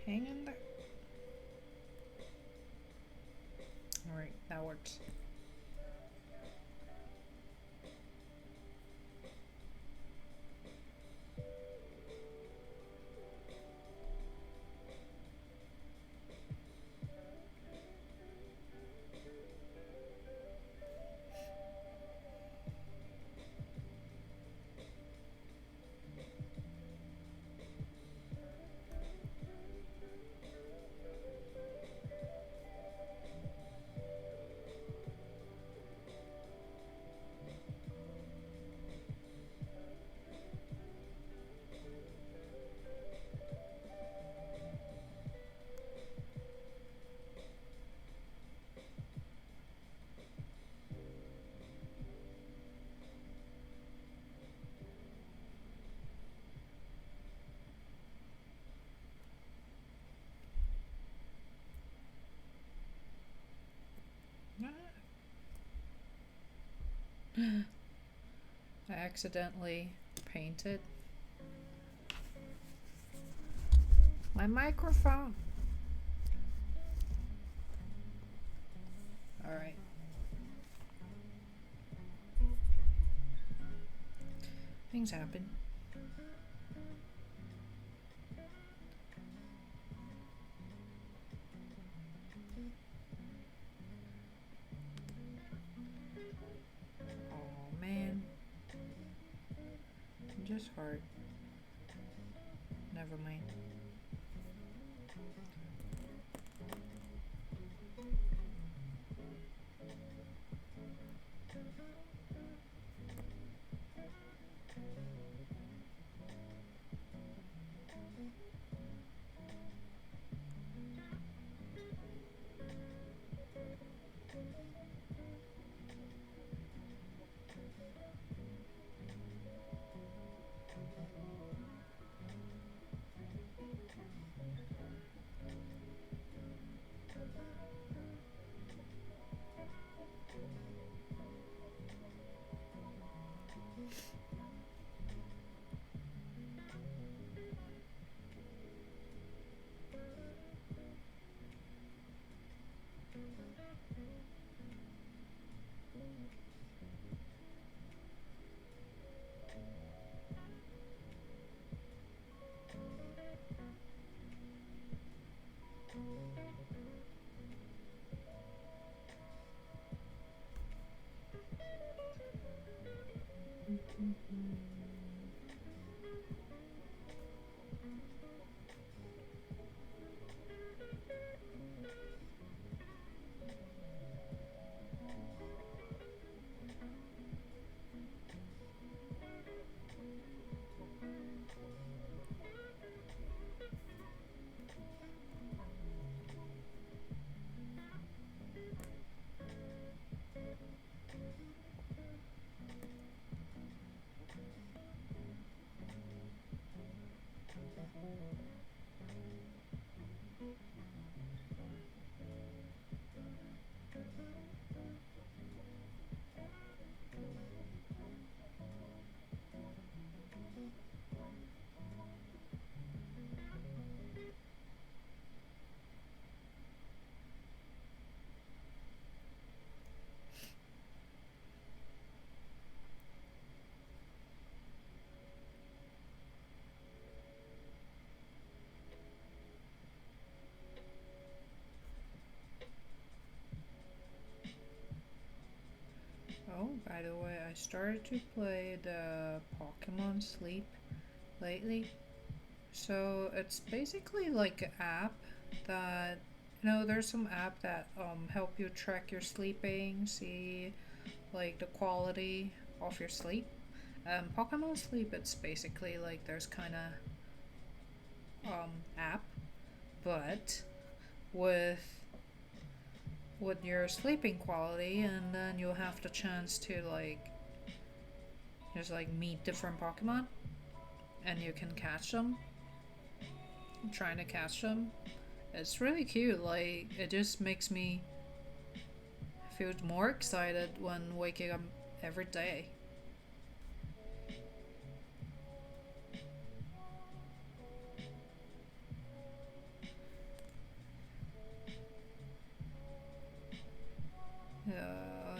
Hang in there. Alright, that works. I accidentally painted my microphone. Alright. Things happen. Oh man. Just hard. Never mind. by the way, I started to play the Pokemon Sleep lately. So it's basically like an app that, there's some app that help you track your sleeping, see like the quality of your sleep. Pokemon Sleep, it's basically like there's kind of app, but with your sleeping quality, and then you'll have the chance to like just like meet different Pokemon, and you can catch them. I'm trying to catch them. It's really cute. Like it just makes me feel more excited when waking up every day.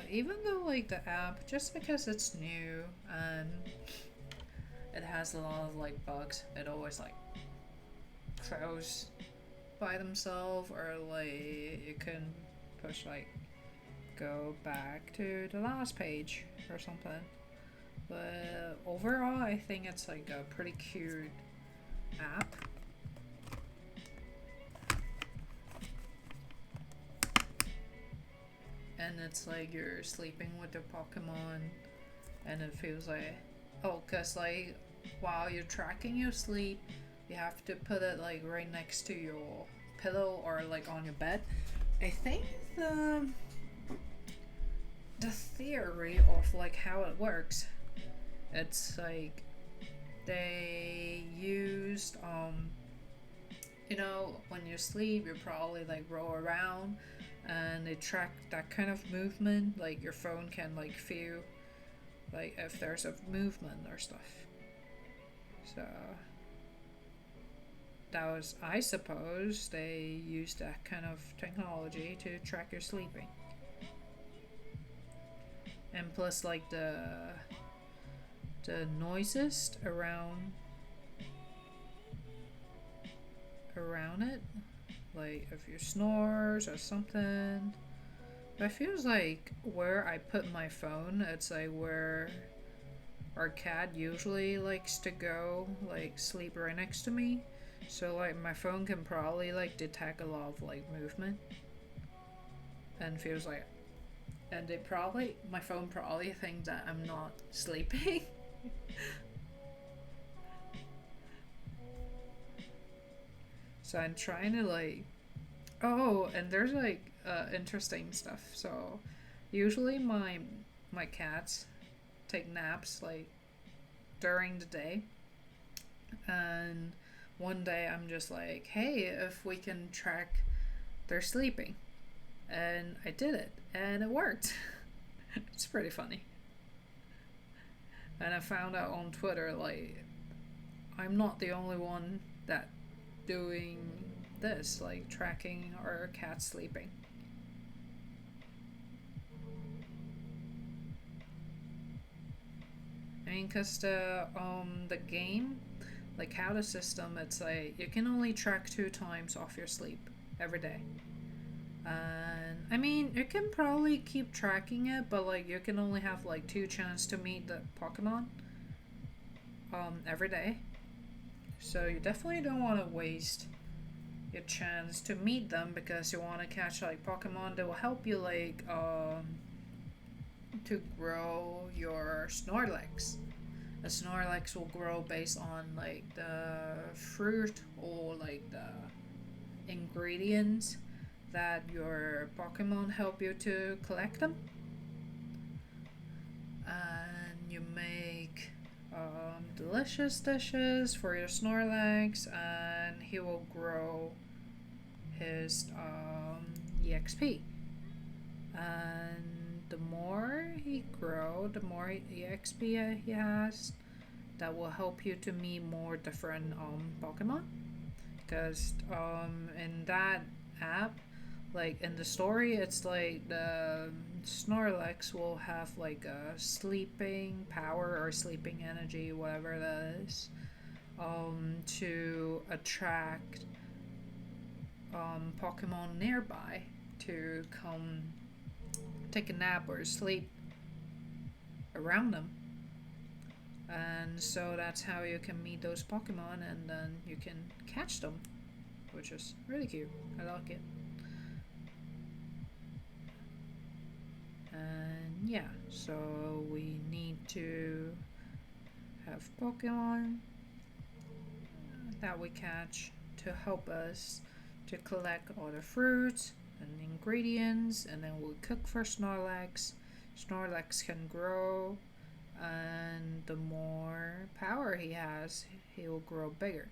Even though like the app, just because it's new and it has a lot of like bugs, it always like throws by themselves, or like you can push like go back to the last page or something. But overall, I think it's like a pretty cute app. And it's like you're sleeping with the Pokemon, and it feels like, cause like while you're tracking your sleep, you have to put it like right next to your pillow or like on your bed. I think the theory of like how it works, it's like they used when you sleep, you probably like roll around, and they track that kind of movement. Like your phone can like feel like if there's a movement or stuff. So that was, I suppose, they used that kind of technology to track your sleeping. And plus like the noises around it, like if you snores or something. But it feels like where I put my phone, it's like where our cat usually likes to go, like sleep right next to me. So like my phone can probably like detect a lot of like movement, and feels like, and my phone probably thinks that I'm not sleeping. So I'm trying to like, and there's like interesting stuff. So usually my cats take naps like during the day, and one day I'm just like, hey, if we can track their sleeping, and I did it, and it worked. It's pretty funny. And I found out on Twitter, like, I'm not the only one that doing this, like tracking our cat sleeping. I mean, cause the game, like how the system, it's like you can only track 2 times off your sleep every day. And I mean, you can probably keep tracking it, but like you can only have like 2 chances to meet the Pokemon every day. So you definitely don't want to waste your chance to meet them, because you want to catch like Pokemon that will help you like to grow your Snorlax. A Snorlax will grow based on like the fruit or like the ingredients that your Pokemon help you to collect them. And you make delicious dishes for your Snorlax, and he will grow his EXP. And the more he grows, the more EXP he has. That will help you to meet more different Pokemon. Because in that app, like in the story, it's like the Snorlax will have like a sleeping power or sleeping energy, whatever that is, to attract Pokemon nearby to come take a nap or sleep. around them. And so that's how you can meet those Pokemon and then you can catch them, which is really cute. I like it. And yeah, so we need to have Pokemon that we catch to help us to collect all the fruits and ingredients, and then we'll cook for Snorlax. Snorlax can grow, and the more power he has, he will grow bigger.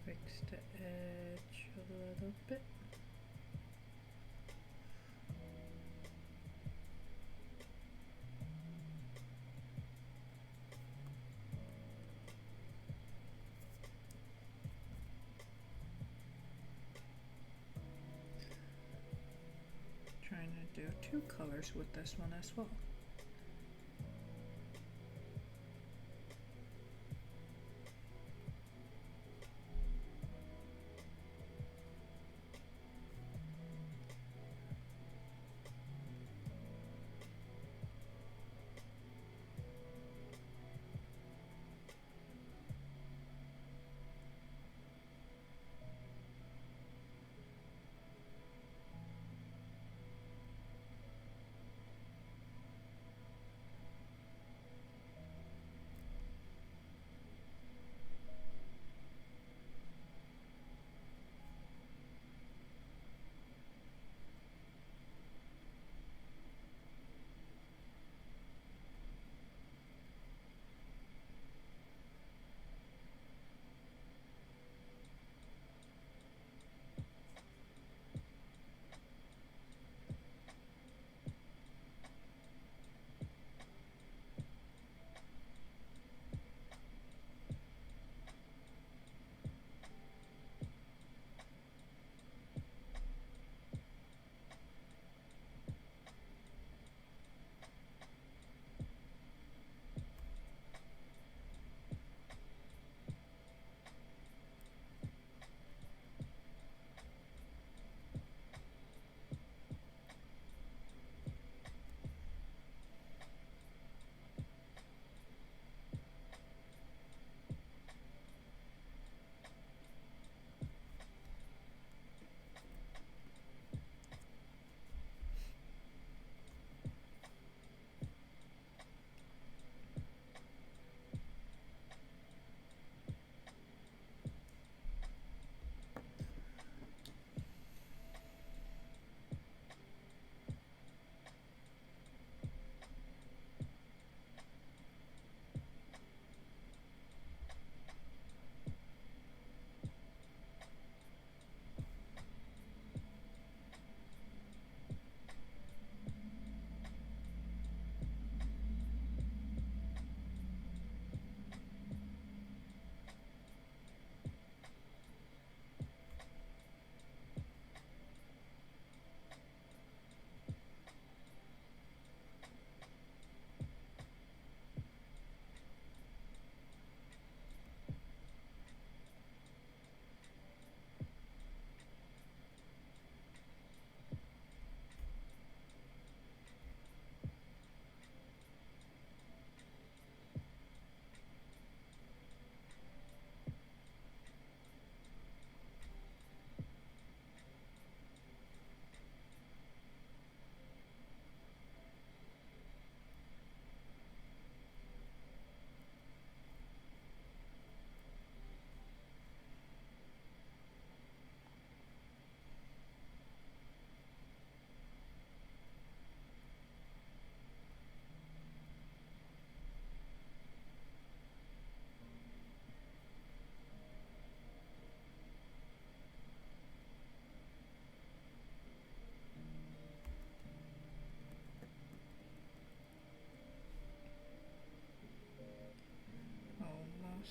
Fix the edge a little bit. Trying to do two colors with this one as well.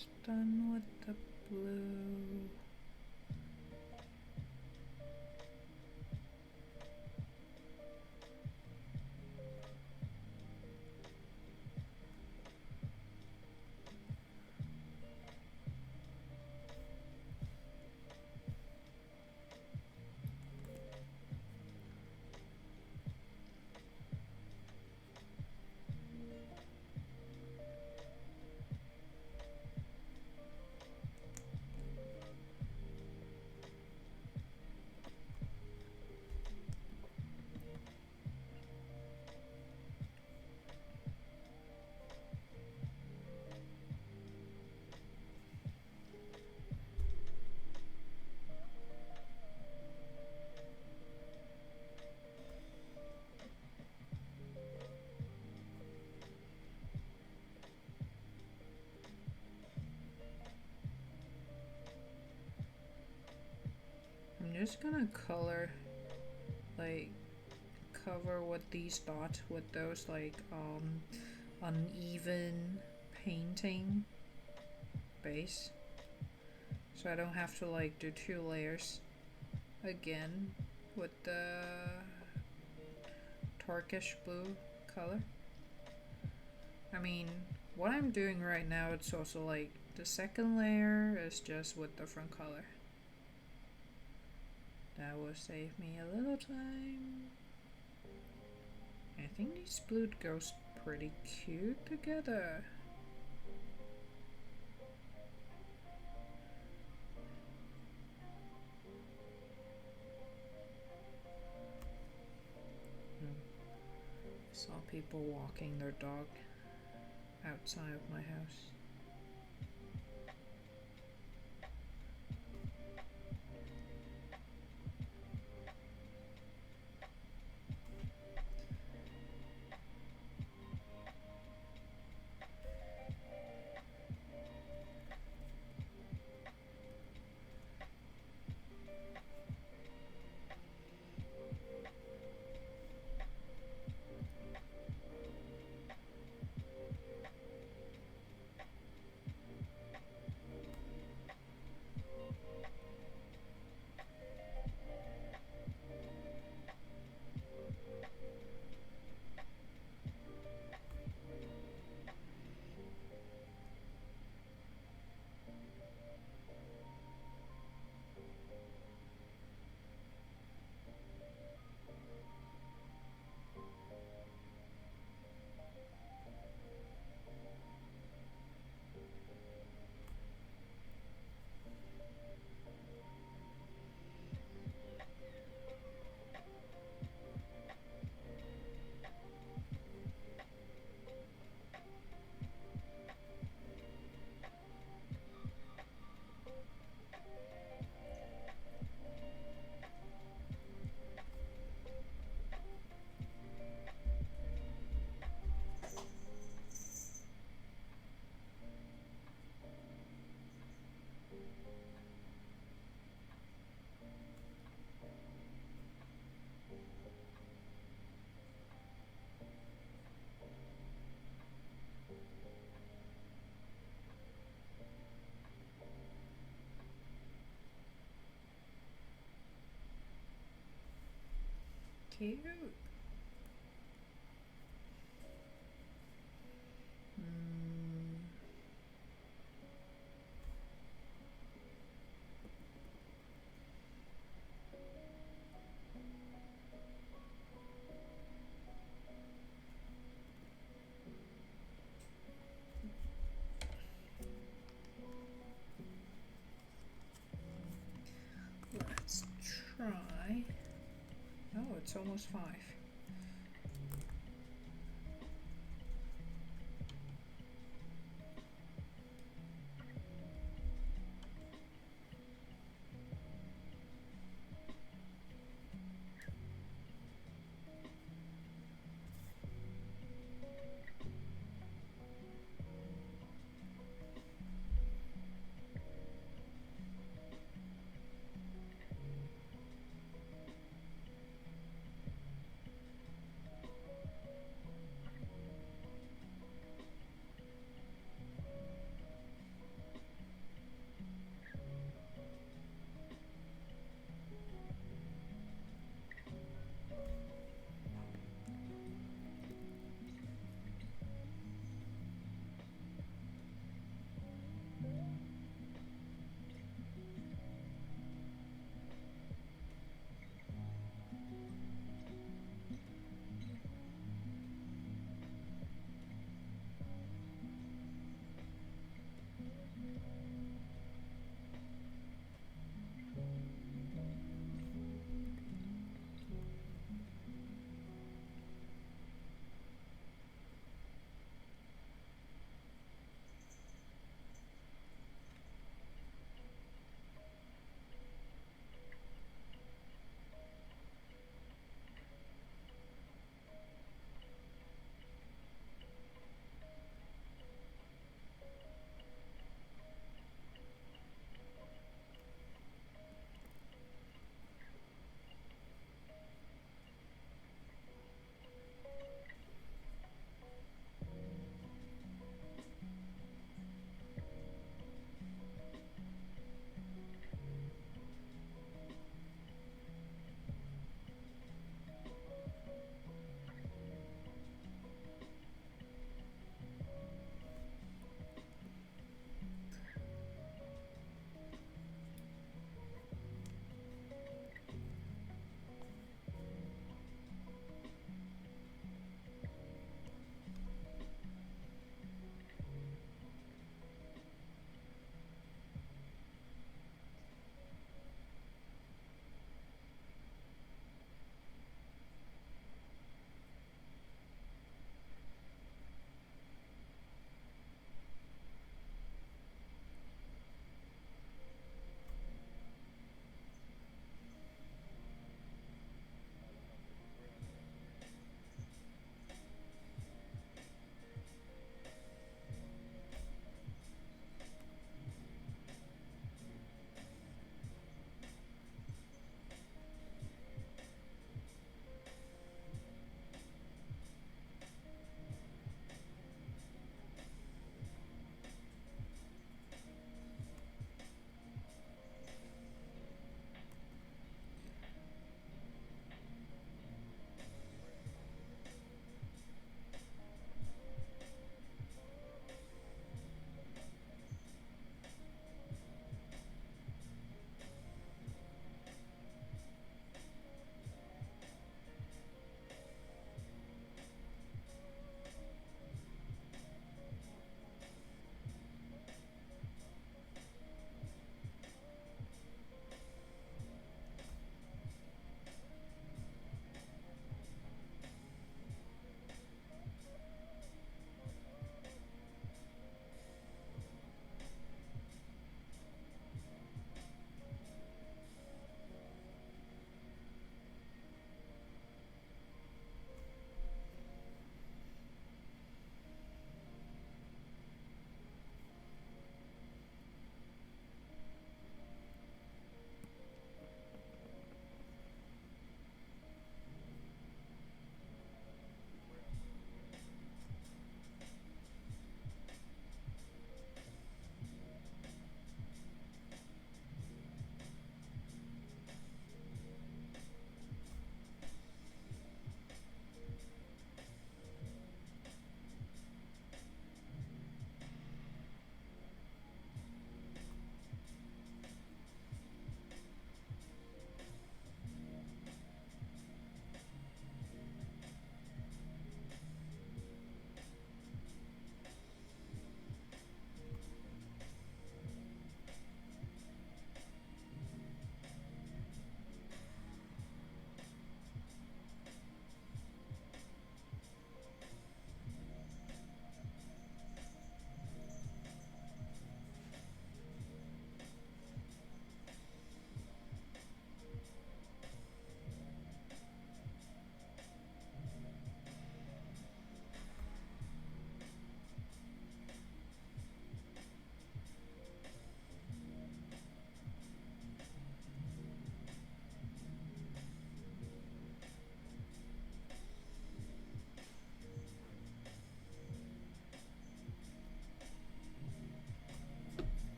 almost done with the blue. I'm just gonna color, like, cover with these dots with those like uneven painting base, so I don't have to like do 2 layers again with the turquoise blue color. I mean, what I'm doing right now, it's also like the second layer is just with different color. That will save me a little time. I think these blue goes pretty cute together. Saw people walking their dog outside of my house. Cute. Let's try. Oh, it's almost 5.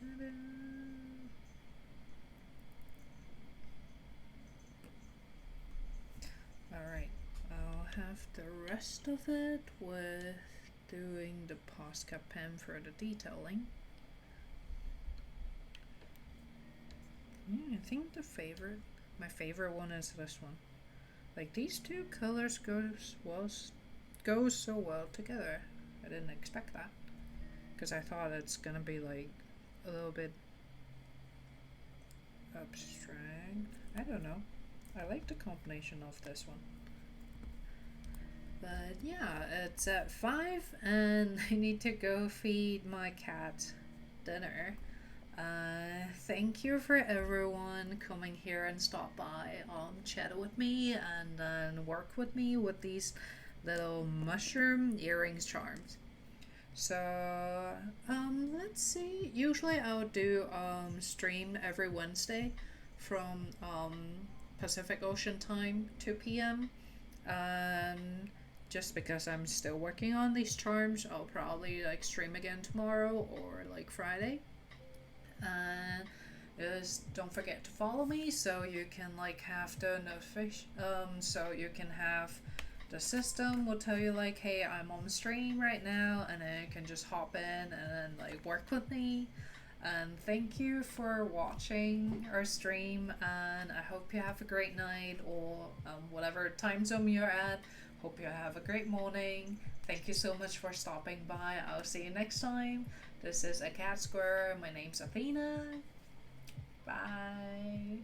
Ta-da. Alright, I'll have the rest of it with doing the Posca pen for the detailing. I think my favorite one is this one. Like, these two colors goes so well together. I didn't expect that, because I thought it's gonna be like a little bit abstract. I don't know. I like the combination of this one. But yeah, it's at 5 and I need to go feed my cat dinner. Thank you for everyone coming here and stop by, chat with me and then work with me with these little mushroom earrings charms. So let's see. Usually I would do stream every Wednesday from Pacific Ocean time, 2 p.m. Just because I'm still working on these charms, I'll probably like stream again tomorrow or like Friday. And just don't forget to follow me so you can like have the notification. So you can have the system will tell you like, hey, I'm on stream right now, and then you can just hop in and then like work with me. And thank you for watching our stream, and I hope you have a great night or whatever time zone you're at. Hope you have a great morning. Thank you so much for stopping by. I'll see you next time. This is A Cat Square. My name's Athena. Bye.